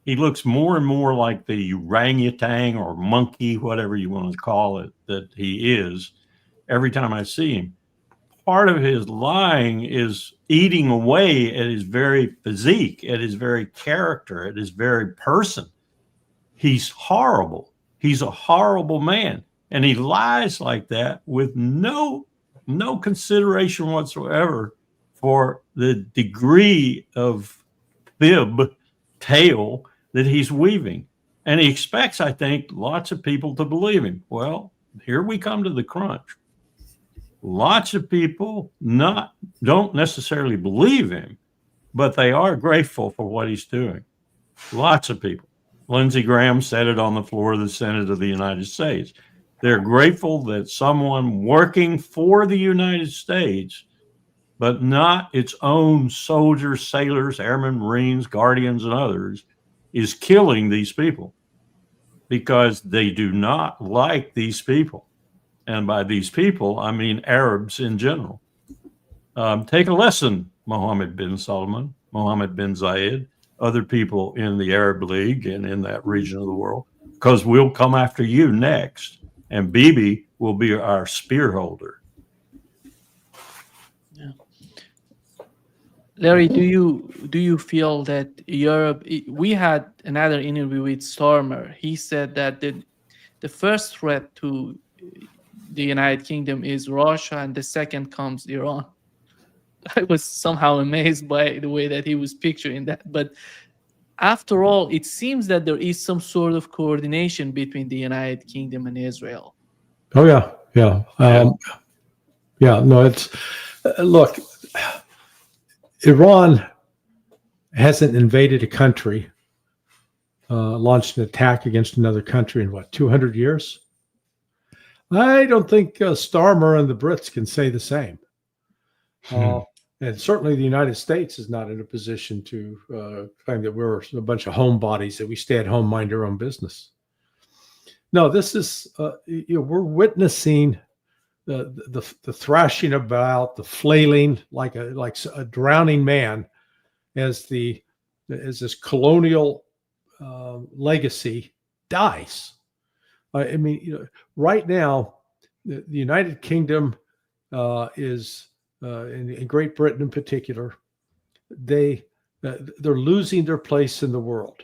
He looks more and more like the orangutan or monkey, whatever you want to call it, that he is every time I see him. Part of his lying is eating away at his very physique, at his very character, at his very person. He's horrible. He's a horrible man. And he lies like that with no consideration whatsoever for the degree of fib tale that he's weaving. And he expects, I think, lots of people to believe him. Well, here we come to the crunch. Lots of people don't necessarily believe him, but they are grateful for what he's doing. Lots of people. Lindsey Graham said it on the floor of the Senate of the United States. They're grateful that someone working for the United States, but not its own soldiers, sailors, airmen, Marines, guardians, and others, is killing these people because they do not like these people. And by these people, I mean Arabs in general. Take a lesson, Mohammed bin Salman, Mohammed bin Zayed, other people in the Arab League and in that region of the world, because we'll come after you next. And Bibi will be our spear holder. Yeah. Larry, do you feel that Europe? We had another interview with Stormer. He said that the first threat to the United Kingdom is Russia, and the second comes Iran. I was somehow amazed by the way that he was picturing that. But after all, it seems that there is some sort of coordination between the United Kingdom and Israel. Oh yeah, yeah, yeah. No, it's look. Iran hasn't invaded a country, launched an attack against another country in what, 200 years? I don't think Starmer and the Brits can say the same. And certainly the United States is not in a position to claim that we're a bunch of homebodies, that we stay at home, mind our own business. No, this is, we're witnessing the thrashing about, the flailing like a drowning man as this colonial legacy dies. I mean, right now, the United Kingdom is, in Great Britain in particular, they're losing their place in the world.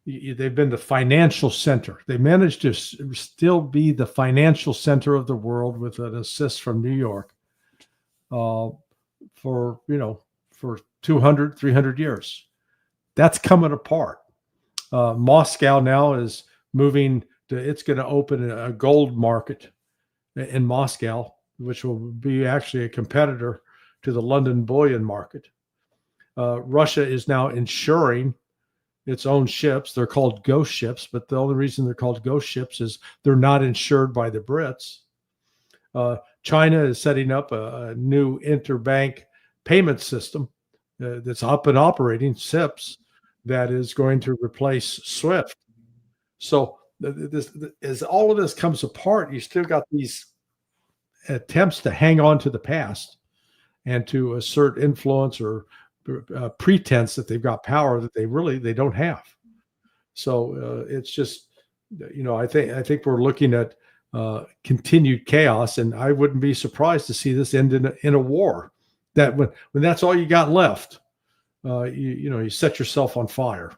They've been the financial center. They managed to still be the financial center of the world with an assist from New York for 200, 300 years. That's coming apart. Moscow now is moving to, it's going to open a gold market in Moscow, which will be actually a competitor to the London bullion market. Russia is now insuring its own ships. They're called ghost ships, but the only reason they're called ghost ships is they're not insured by the Brits. China is setting up a new interbank payment system that's up and operating, SIPS, that is going to replace SWIFT. So as all of this comes apart, you still got these attempts to hang on to the past and to assert influence or pretense that they've got power that they don't have. So it's just, I think we're looking at continued chaos, and I wouldn't be surprised to see this end in a war. That when that's all you got left, you set yourself on fire.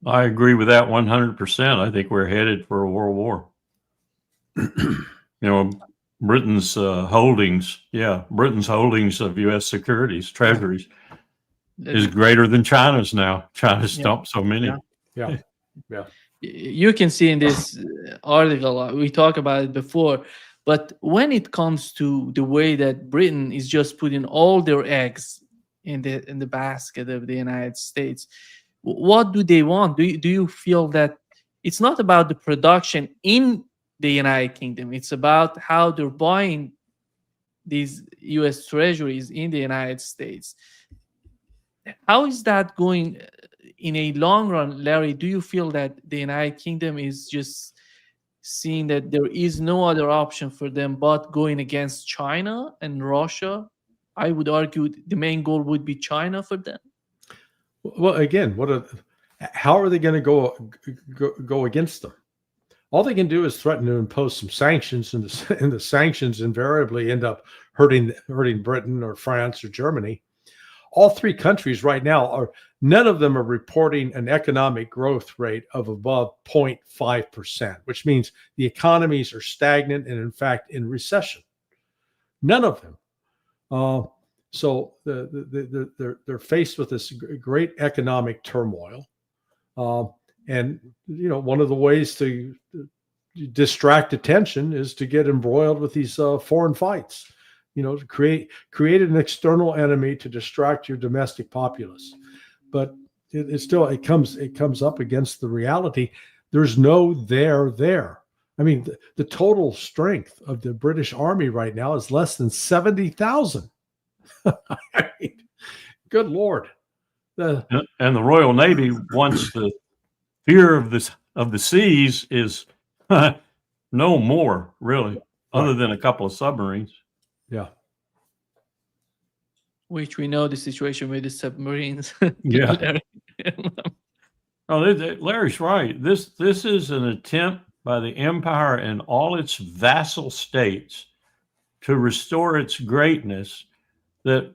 I agree with that 100%. I think we're headed for a world war. Britain's holdings of U.S. securities, treasuries, is greater than China's now. China's dumped so many. Yeah. You can see in this article, we talked about it before, but when it comes to the way that Britain is just putting all their eggs in the basket of the United States, what do they want? Do you feel that it's not about the production in the United Kingdom, it's about how they're buying these U.S. treasuries in the United States? How is that going in a long run, Larry? Do you feel that the United Kingdom is just seeing that there is no other option for them but going against China and Russia? I would argue the main goal would be China for them. Well, again, how are they going to go against them? All they can do is threaten to impose some sanctions, and the sanctions invariably end up hurting Britain or France or Germany. All three countries right now none of them are reporting an economic growth rate of above 0.5%, which means the economies are stagnant and, in fact, in recession. None of them. So they're faced with this great economic turmoil. And, one of the ways to distract attention is to get embroiled with these foreign fights, to create an external enemy to distract your domestic populace. But it comes up against the reality. There's no there. I mean, the total strength of the British Army right now is less than 70,000. I mean, good Lord. And the Royal Navy, once the fear of the seas is No more, really, other Right. than a couple of submarines. Yeah. Which we know the situation with the submarines. Yeah. Larry. Oh, Larry's right. This is an attempt by the empire and all its vassal states to restore its greatness that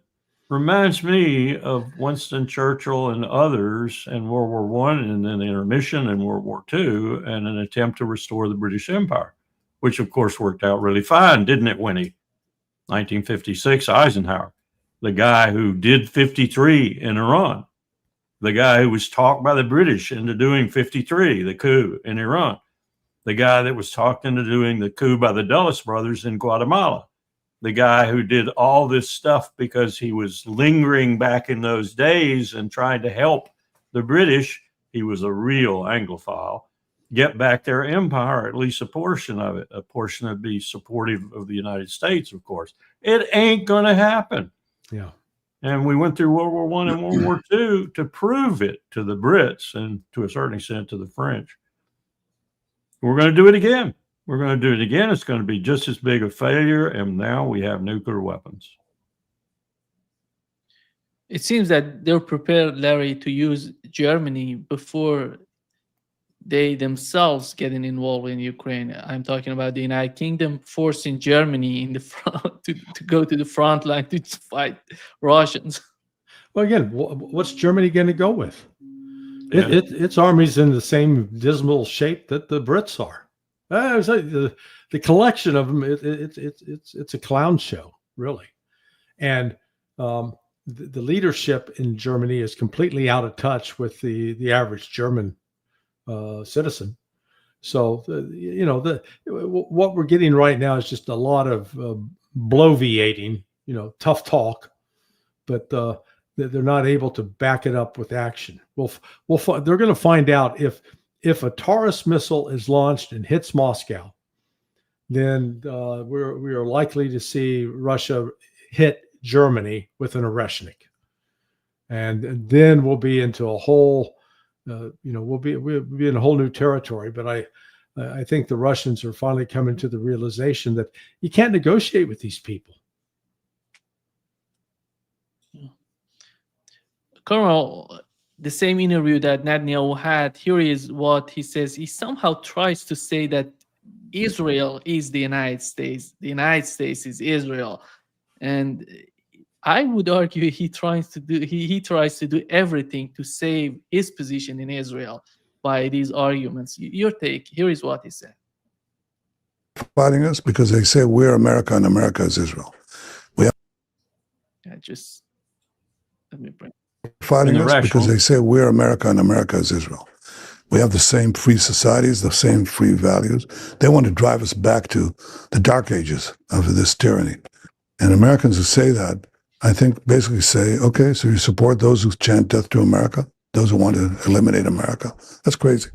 reminds me of Winston Churchill and others in World War I, and then the intermission in World War II, and an attempt to restore the British Empire, which of course worked out really fine, didn't it, Winnie? 1956, Eisenhower, the guy who did 53 in Iran, the guy who was talked by the British into doing 53, the coup in Iran, the guy that was talked into doing the coup by the Dulles brothers in Guatemala, the guy who did all this stuff because he was lingering back in those days and trying to help the British. He was a real Anglophile, get back their empire, at least a portion of it. A portion would be supportive of the United States, of course. It ain't going to happen. Yeah. And we went through World War I and World War II to prove it to the Brits and to a certain extent to the French. We're going to do it again. We're going to do it again. It's going to be just as big a failure. And now we have nuclear weapons. It seems that they're prepared, Larry, to use Germany before they themselves getting involved in Ukraine. I'm talking about the United Kingdom forcing Germany in the front to go to the front line to fight Russians. Well, again, what's Germany going to go with? Yeah. Its army's in the same dismal shape that the Brits are. The collection of them, it's a clown show, really. And the leadership in Germany is completely out of touch with the average German citizen. So, what we're getting right now is just a lot of bloviating, tough talk, but they're not able to back it up with action. They're going to find out if a Taurus missile is launched and hits Moscow, then we are likely to see Russia hit Germany with an Oreshnik, and then we'll be into a whole, we'll be in a whole new territory. But I think the Russians are finally coming to the realization that you can't negotiate with these people. Colonel, the same interview that Netanyahu had, here is what he says. He somehow tries to say that Israel is the United States. The United States is Israel. And I would argue he tries to do everything to save his position in Israel by these arguments. Your take, here is what he said. Fighting us because they say we're America and America is Israel. Let me bring. Fighting us because they say we're America and America is Israel. We have the same free societies, the same free values. They want to drive us back to the dark ages of this tyranny. And Americans who say that, I think, basically say, okay, so you support those who chant death to America, those who want to eliminate America. That's crazy.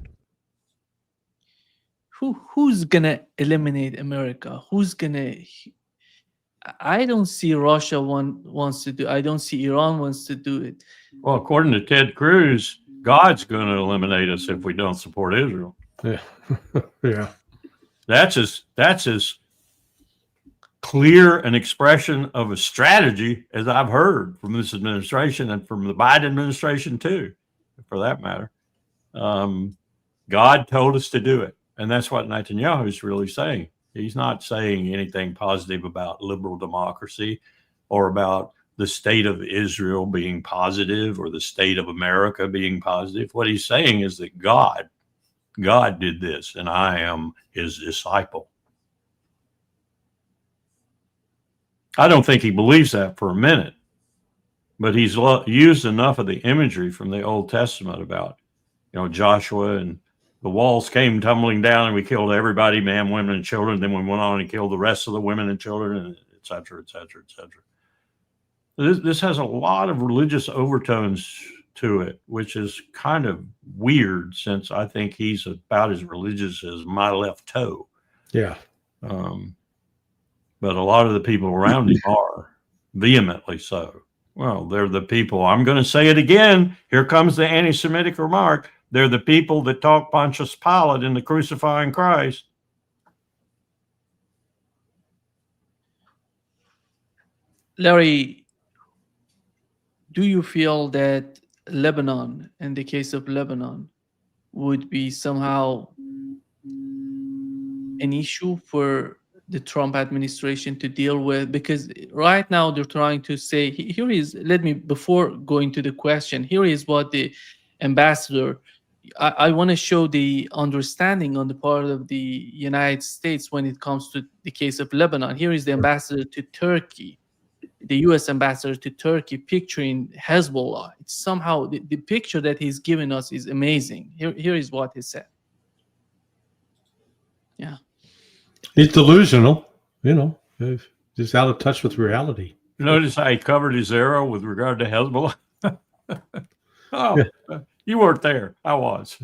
Who's going to eliminate America? Who's going to... I don't see Russia wants to do. I don't see Iran wants to do it. Well, according to Ted Cruz, God's going to eliminate us if we don't support Israel. Yeah, yeah. That's as clear an expression of a strategy as I've heard from this administration and from the Biden administration too, for that matter. God told us to do it, and that's what Netanyahu is really saying. He's not saying anything positive about liberal democracy or about the state of Israel being positive or the state of America being positive. What he's saying is that God did this, and I am his disciple. I don't think he believes that for a minute, but he's used enough of the imagery from the Old Testament about, Joshua and the walls came tumbling down and we killed everybody, man, women, and children. Then we went on and killed the rest of the women and children, and et cetera, et cetera, et cetera. This has a lot of religious overtones to it, which is kind of weird since I think he's about as religious as my left toe. Yeah. But a lot of the people around him are vehemently so. Well, they're the people. I'm going to say it again. Here comes the anti-Semitic remark. They're the people that talk Pontius Pilate into crucifying Christ. Larry, do you feel that Lebanon, in the case of Lebanon, would be somehow an issue for the Trump administration to deal with? Because right now they're trying to say, here is, let me, before going to the question, here is what the ambassador, I want to show the understanding on the part of the United States when it comes to the case of Lebanon. Here is the ambassador to Turkey, the U.S. ambassador to Turkey, picturing Hezbollah. It's somehow, the picture that he's given us is amazing. Here is what he said. Yeah. He's delusional, he's just out of touch with reality. Notice how he covered his arrow with regard to Hezbollah. Oh, Yeah. You weren't there. I was.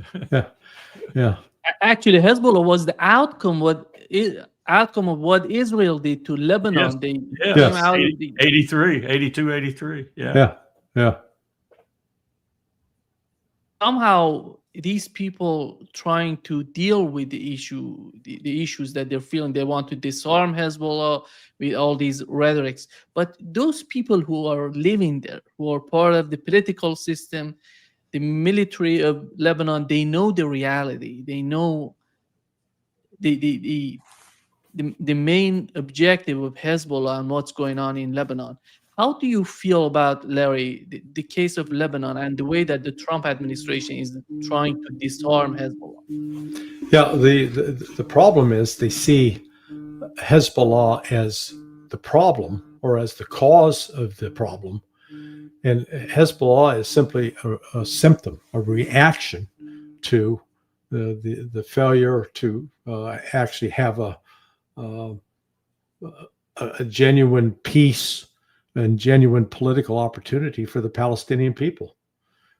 Yeah. Actually, Hezbollah was the outcome of what Israel did to Lebanon. Yes. They Yeah. came out of the 83, 82, 83. Yeah. Yeah. somehow these people trying to deal with the issues that they're feeling. They want to disarm Hezbollah with all these rhetorics. But those people who are living there, who are part of the political system, the military of Lebanon, they know the reality. They know the main objective of Hezbollah and what's going on in Lebanon. How do you feel about, Larry, the case of Lebanon and the way that the Trump administration is trying to disarm Hezbollah? Yeah, the problem is they see Hezbollah as the problem or as the cause of the problem. And Hezbollah is simply a symptom, a reaction to the failure to actually have a genuine peace and genuine political opportunity for the Palestinian people.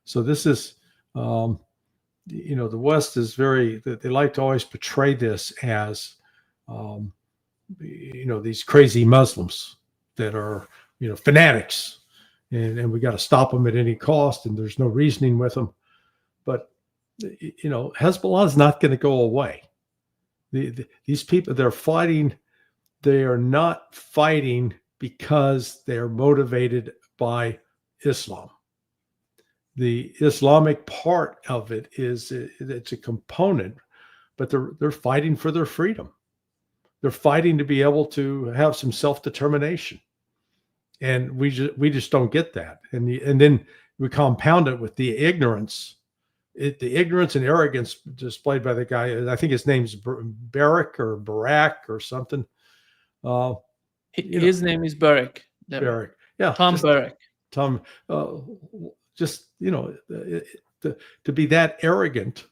So this is, the West is they like to always portray this as, these crazy Muslims that are, fanatics. And we got to stop them at any cost, and there's no reasoning with them. But Hezbollah is not going to go away. These people, they're fighting. They are not fighting because they are motivated by Islam. The Islamic part of it it's a component, but they're fighting for their freedom. They're fighting to be able to have some self-determination. And we just don't get that, and then we compound it with the ignorance, the ignorance and arrogance displayed by the guy. I think his name's Barak or something. His name is Barak. Barak, yeah, Tom Barak. Tom, to be that arrogant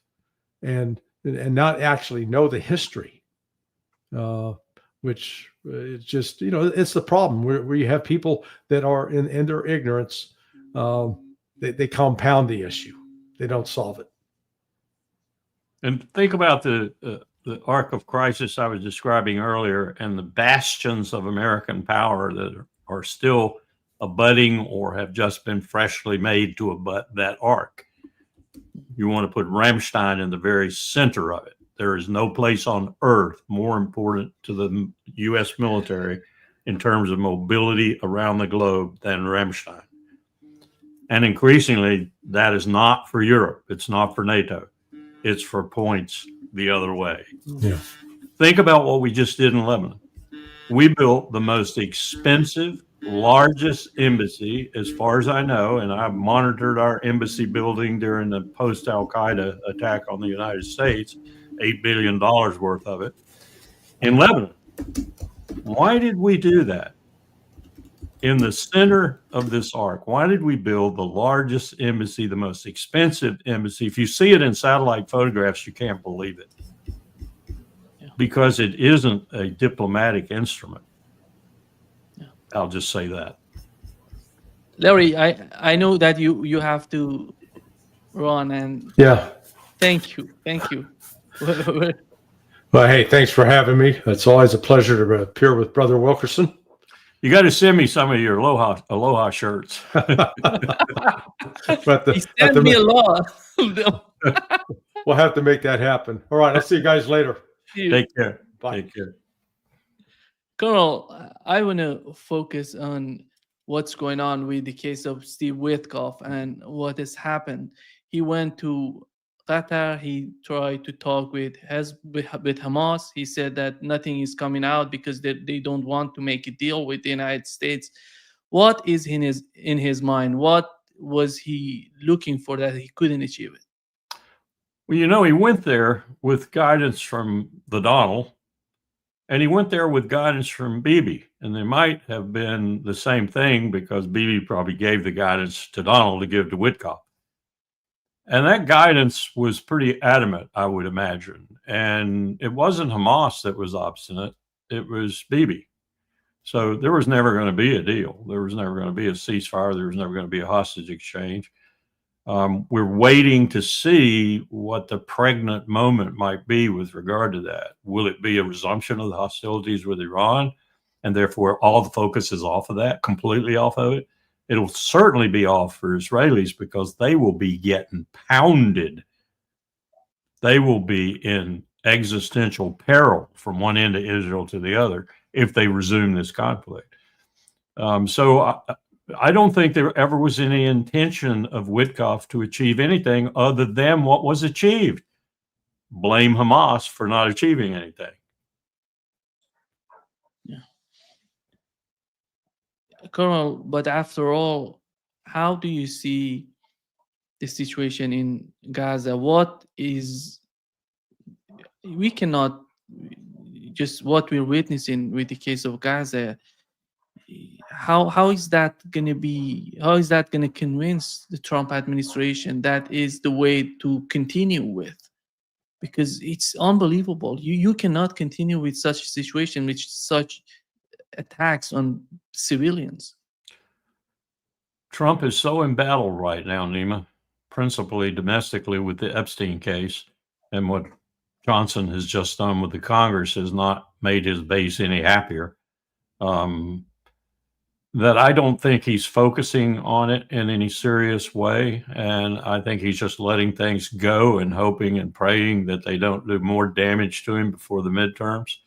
and not actually know the history, which it's just, it's the problem where you have people that are in their ignorance, they compound the issue. They don't solve it. And think about the arc of crisis I was describing earlier and the bastions of American power that are still abutting or have just been freshly made to abut that arc. You want to put Ramstein in the very center of it. There is no place on earth more important to the U.S. military in terms of mobility around the globe than Ramstein. And increasingly, that is not for Europe. It's not for NATO. It's for points the other way. Yeah. Think about what we just did in Lebanon. We built the most expensive, largest embassy, as far as I know, and I've monitored our embassy building during the post-Al-Qaeda attack on the United States, $8 billion worth of it, in Lebanon. Why did we do that? In the center of this arc, why did we build the largest embassy, the most expensive embassy? If you see it in satellite photographs, you can't believe it. Yeah. Because it isn't a diplomatic instrument. Yeah. I'll just say that. Larry, I know that you have to run, and yeah. Thank you. Well, hey, thanks for having me. It's always a pleasure to appear with Brother Wilkerson. You got to send me some of your Aloha shirts. Send me a lot. We'll have to make that happen. All right, I'll see you guys later. Take care. Bye. Take care. Colonel, I want to focus on what's going on with the case of Steve Witkoff and what has happened. He went to Qatar. He tried to talk with Hamas. He said that nothing is coming out because they don't want to make a deal with the United States. What is in his mind? What was he looking for that he couldn't achieve it? Well, you know, he went there with guidance from the Donald, and he went there with guidance from Bibi. And they might have been the same thing because Bibi probably gave the guidance to Donald to give to Witkoff. And that guidance was pretty adamant, I would imagine. And it wasn't Hamas that was obstinate. It was Bibi. So there was never going to be a deal. There was never going to be a ceasefire. There was never going to be a hostage exchange. We're waiting to see what the pregnant moment might be with regard to that. Will it be a resumption of the hostilities with Iran? And therefore all the focus is off of that, completely off of it. It'll certainly be off for Israelis because they will be getting pounded. They will be in existential peril from one end of Israel to the other if they resume this conflict. So I don't think there ever was any intention of Witkoff to achieve anything other than what was achieved. Blame Hamas for not achieving anything. Yeah. Colonel, but after all, how do you see the situation in Gaza? We cannot just what we're witnessing with the case of Gaza. How is that going to be? How is that going to convince the Trump administration that is the way to continue with? Because it's unbelievable. You cannot continue with such a situation, with such attacks on civilians. Trump is so embattled right now, Nima, principally domestically with the Epstein case, and what Johnson has just done with the Congress has not made his base any happier. That I don't think he's focusing on it in any serious way. And I think he's just letting things go and hoping and praying that they don't do more damage to him before the midterms.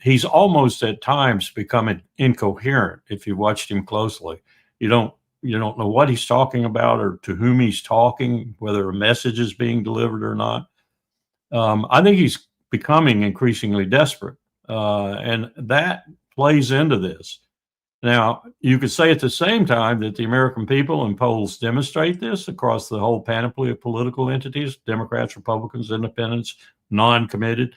He's almost at times becoming incoherent. If you watched him closely, you don't know what he's talking about or to whom he's talking, whether a message is being delivered or not. I think he's becoming increasingly desperate. And that plays into this. Now, you could say at the same time that the American people and polls demonstrate this across the whole panoply of political entities, Democrats, Republicans, independents, non-committed.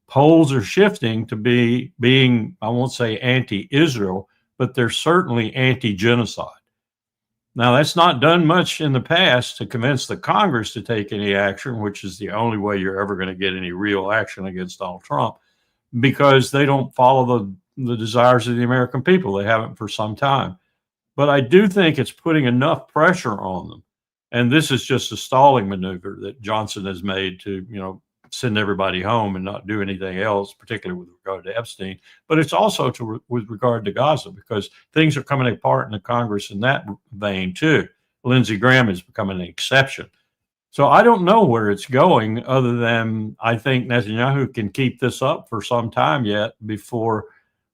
Polls are shifting to being, I won't say anti-Israel, but they're certainly anti-genocide. Now, that's not done much in the past to convince the Congress to take any action, which is the only way you're ever going to get any real action against Donald Trump, because they don't follow the desires of the American people. They haven't for some time. But I do think it's putting enough pressure on them. And this is just a stalling maneuver that Johnson has made to, send everybody home and not do anything else, particularly with regard to Epstein. But it's also with regard to Gaza, because things are coming apart in the Congress in that vein too. Lindsey Graham is becoming an exception. So I don't know where it's going, other than I think Netanyahu can keep this up for some time yet before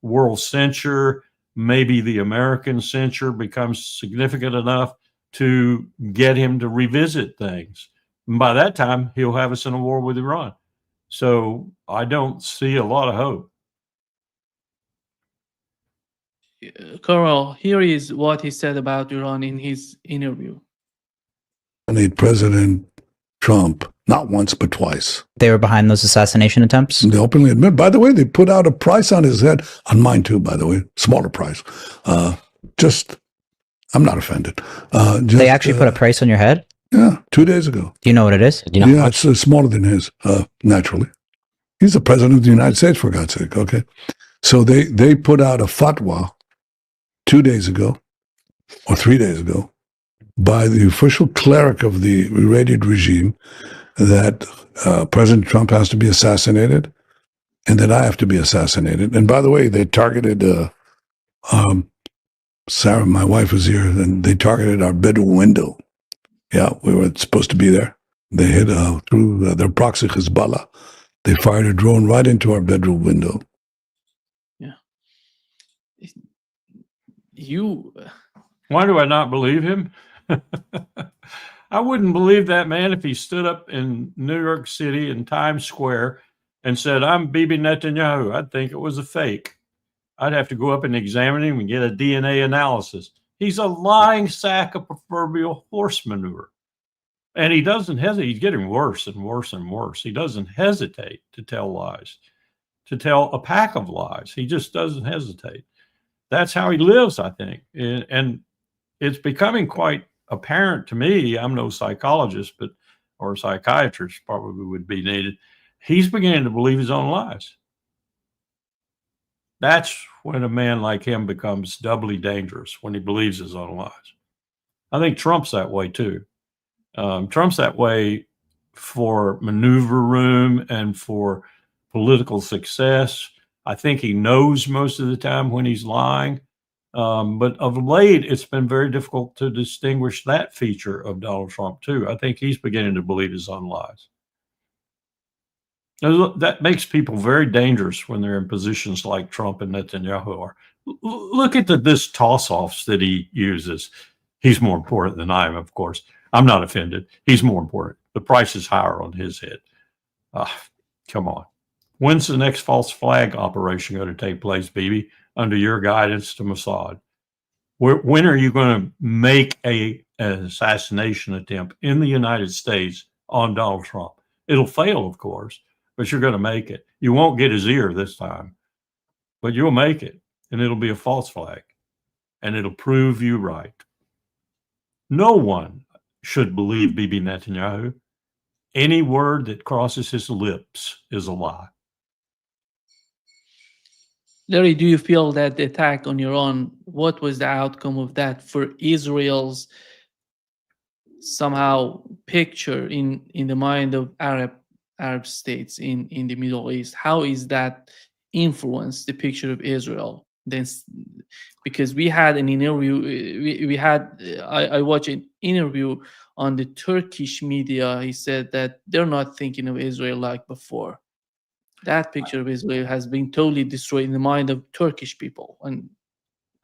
world censure, maybe the American censure, becomes significant enough to get him to revisit things. And by that time, he'll have us in a war with Iran. So I don't see a lot of hope. Colonel, here is what he said about Iran in his interview. President Trump, not once, but twice. They were behind those assassination attempts? They openly admit. By the way, they put out a price on his head, on mine too, by the way, smaller price. I'm not offended. They actually put a price on your head? Yeah, 2 days ago. Do you know what it is? Yeah, it's smaller than his, naturally. He's the president of the United States, for God's sake, okay? So they put out a fatwa 2 days ago, or 3 days ago, by the official cleric of the Iranian regime that President Trump has to be assassinated and that I have to be assassinated. And by the way, they targeted Sarah, my wife, was here, and they targeted our bedroom window. Yeah, we were supposed to be there. They hit through their proxy Hezbollah. They fired a drone right into our bedroom window. Yeah. Why do I not believe him? I wouldn't believe that man if he stood up in New York City in Times Square and said, "I'm Bibi Netanyahu." I'd think it was a fake. I'd have to go up and examine him and get a DNA analysis. He's a lying sack of proverbial horse manure. And he doesn't hesitate. He's getting worse and worse and worse. He doesn't hesitate to tell lies, to tell a pack of lies. He just doesn't hesitate. That's how he lives, I think. And it's becoming quite apparent to me. I'm no psychologist, or psychiatrist probably would be needed. He's beginning to believe his own lies. That's when a man like him becomes doubly dangerous, when he believes his own lies. I think Trump's that way too. Trump's that way for maneuver room and for political success. I think he knows most of the time when he's lying. But of late, it's been very difficult to distinguish that feature of Donald Trump too. I think he's beginning to believe his own lies. That makes people very dangerous when they're in positions like Trump and Netanyahu are. Look at this toss-offs that he uses. He's more important than I am, of course. I'm not offended. He's more important. The price is higher on his head. Come on. When's the next false flag operation going to take place, Bibi, under your guidance to Mossad? When are you going to make an assassination attempt in the United States on Donald Trump? It'll fail, of course, but you're going to make it. You won't get his ear this time, but you'll make it, and it'll be a false flag, and it'll prove you right. No one should believe Bibi Netanyahu. Any word that crosses his lips is a lie. Larry, do you feel that the attack on Iran, what was the outcome of that for Israel's somehow picture in the mind of Arab states in the Middle East? How is that influenced the picture of Israel? Then, because we had an interview, I watched an interview on the Turkish media. He said that they're not thinking of Israel like before. That picture of Israel has been totally destroyed in the mind of Turkish people. And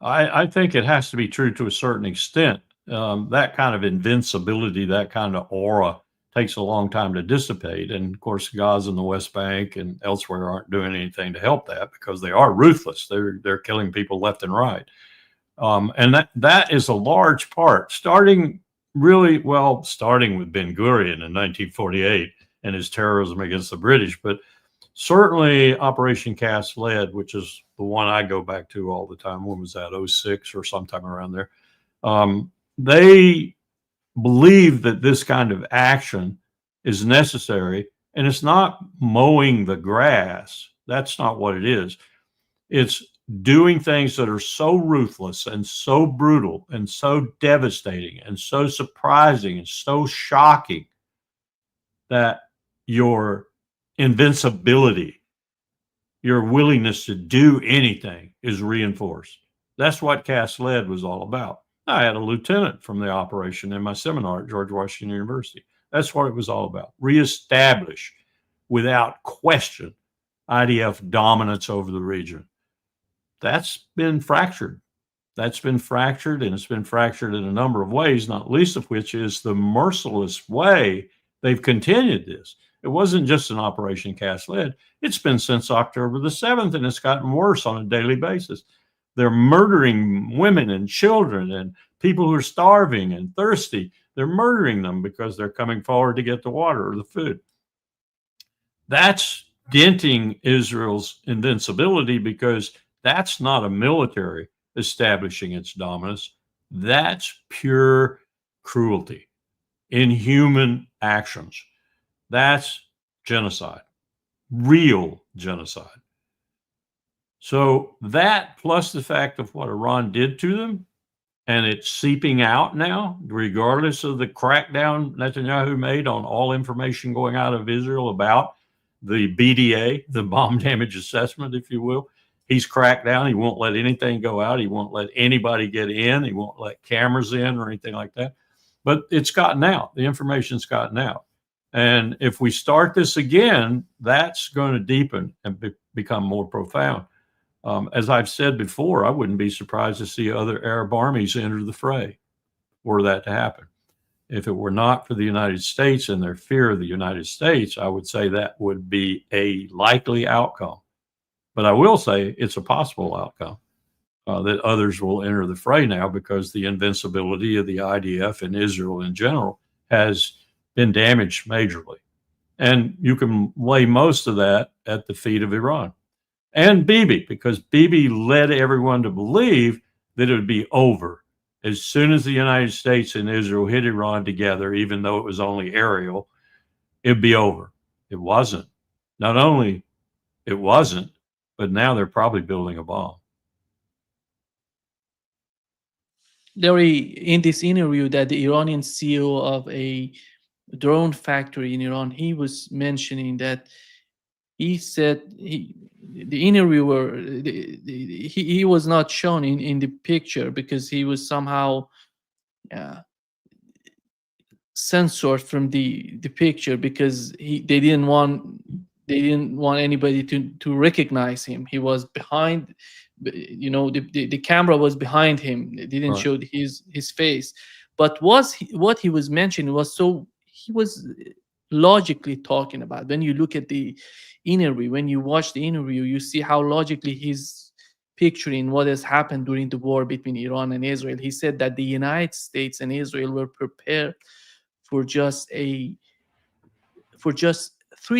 I think it has to be true to a certain extent. That kind of invincibility, that kind of aura takes a long time to dissipate. And of course, Gaza and the West Bank and elsewhere aren't doing anything to help that because they are ruthless. They're killing people left and right. And that is a large part, starting with Ben-Gurion in 1948 and his terrorism against the British, but certainly Operation Cast Lead, which is the one I go back to all the time. When was that? 06 or sometime around there. They believe that this kind of action is necessary, and it's not mowing the grass. That's not what it is. It's doing things that are so ruthless and so brutal and so devastating and so surprising and so shocking that your invincibility, your willingness to do anything is reinforced. That's what Cast Lead was all about. I had a lieutenant from the operation in my seminar at George Washington University. That's what it was all about. Reestablish, without question, IDF dominance over the region. That's been fractured. That's been fractured, and it's been fractured in a number of ways, not least of which is the merciless way they've continued this. It wasn't just an Operation Cast Lead. It's been since October the 7th, and it's gotten worse on a daily basis. They're murdering women and children and people who are starving and thirsty. They're murdering them because they're coming forward to get the water or the food. That's denting Israel's invincibility because that's not a military establishing its dominance. That's pure cruelty, inhuman actions. That's genocide, real genocide. So that plus the fact of what Iran did to them, and it's seeping out now, regardless of the crackdown Netanyahu made on all information going out of Israel about the BDA, the bomb damage assessment, if you will. He's cracked down. He won't let anything go out. He won't let anybody get in. He won't let cameras in or anything like that. But it's gotten out. The information's gotten out. And if we start this again, that's going to deepen and become more profound. As I've said before, I wouldn't be surprised to see other Arab armies enter the fray were that to happen. If it were not for the United States and their fear of the United States, I would say that would be a likely outcome. But I will say it's a possible outcome that others will enter the fray now, because the invincibility of the IDF and Israel in general has been damaged majorly. And you can lay most of that at the feet of Iran and Bibi, because Bibi led everyone to believe that it would be over as soon as the United States and Israel hit Iran together, even though it was only aerial, it'd be over. It wasn't. Not only it wasn't, but now they're probably building a bomb. Larry, in this interview that the Iranian CEO of a drone factory in Iran, he was mentioning that he said the interviewer, he was not shown in the picture because he was somehow censored from the picture, because they didn't want anybody to recognize him. He was behind, you know, the camera was behind him. They didn't show his face. But what he was mentioning was, so he was logically talking about. When you look at the interview, when you watch the interview, you see how logically he's picturing what has happened during the war between Iran and Israel. He said that the United States and Israel were prepared for just 3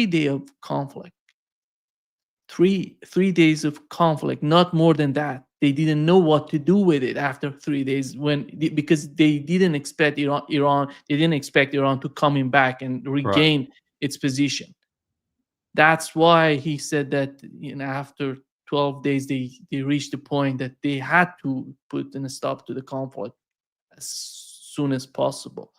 days of conflict. Three days of conflict, not more than that. They didn't know what to do with it after 3 days, because they didn't expect Iran to coming back and regain its position. That's why he said that, you know, after 12 days they reached the point that they had to put a stop to the conflict as soon as possible.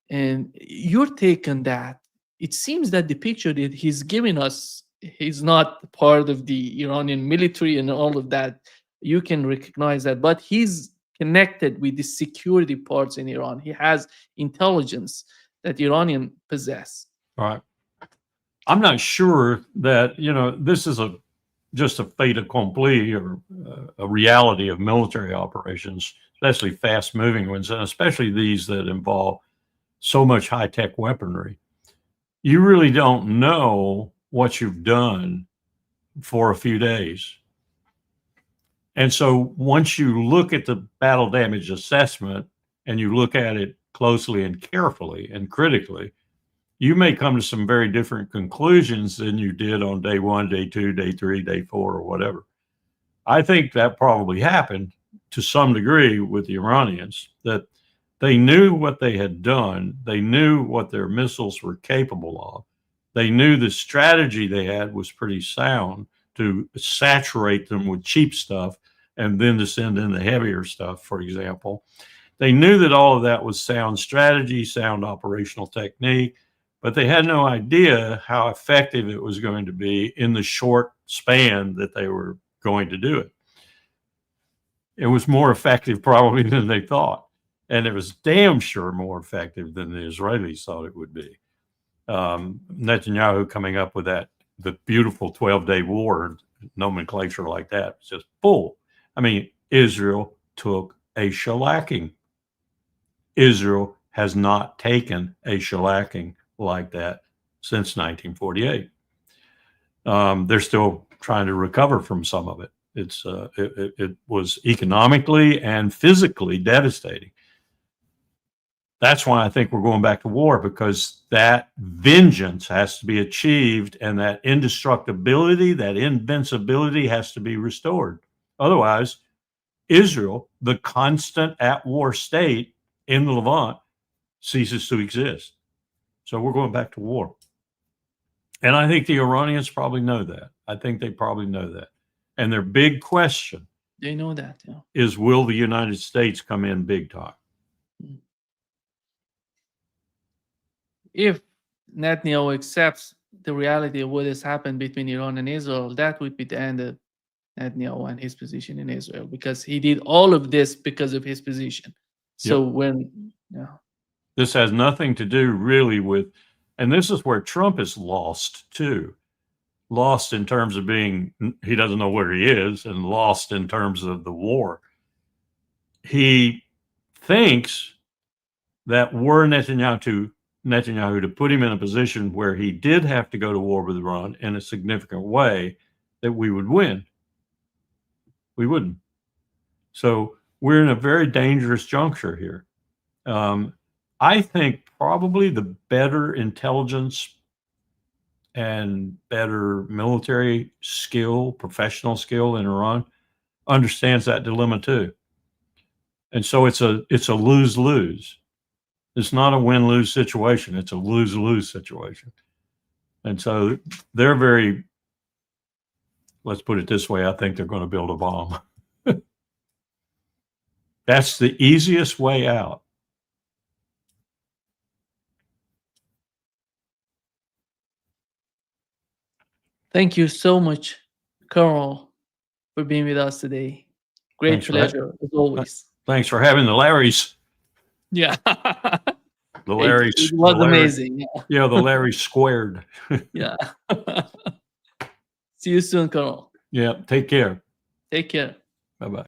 And your take on that? It seems that the picture that he's giving us, he's not part of the Iranian military and all of that. You can recognize that, but he's connected with the security parts in Iran. He has intelligence that Iranian possess. Right. I'm not sure that, you know, this is just a fait accompli, or a reality of military operations, especially fast moving ones, and especially these that involve so much high-tech weaponry. You really don't know what you've done for a few days. And so once you look at the battle damage assessment and you look at it closely and carefully and critically, you may come to some very different conclusions than you did on day 1, day 2, day 3, day 4, or whatever. I think that probably happened to some degree with the Iranians, that they knew what they had done. They knew what their missiles were capable of. They knew the strategy they had was pretty sound, to saturate them with cheap stuff and then to send in the heavier stuff, for example. They knew that all of that was sound strategy, sound operational technique, but they had no idea how effective it was going to be in the short span that they were going to do it. It was more effective probably than they thought. And it was damn sure more effective than the Israelis thought it would be. Netanyahu coming up with the beautiful 12-day war nomenclature like that, was just bull. I mean, Israel took a shellacking. Israel has not taken a shellacking like that since 1948. They're still trying to recover from some of it. It was economically and physically devastating. That's why I think we're going back to war, because that vengeance has to be achieved, and that indestructibility, that invincibility has to be restored. Otherwise, Israel, the constant at-war state in the Levant, ceases to exist. So we're going back to war. And I think the Iranians probably know that. I think they probably know that. And their big question, they know that, yeah, is, will the United States come in big time? If Netanyahu accepts the reality of what has happened between Iran and Israel, that would be the end of Netanyahu and his position in Israel, because he did all of this because of his position. So This has nothing to do really with, and this is where Trump is lost too. lost in terms of being, he doesn't know where he is, and lost in terms of the war. He thinks that were Netanyahu to put him in a position where he did have to go to war with Iran in a significant way, that we would win. We wouldn't. So we're in a very dangerous juncture here. I think probably the better intelligence and better military skill, professional skill in Iran understands that dilemma too. And so it's a lose-lose. It's not a win-lose situation. It's a lose-lose situation. And so they're very, let's put it this way, I think they're going to build a bomb. That's the easiest way out. Thank you so much, Colonel, for being with us today. Great Thanks, pleasure, as always. Thanks for having the Larrys. Yeah. The Larrys. It was amazing. Yeah, the Larrys squared. Yeah. See you soon, Colonel. Yeah, take care. Take care. Bye-bye.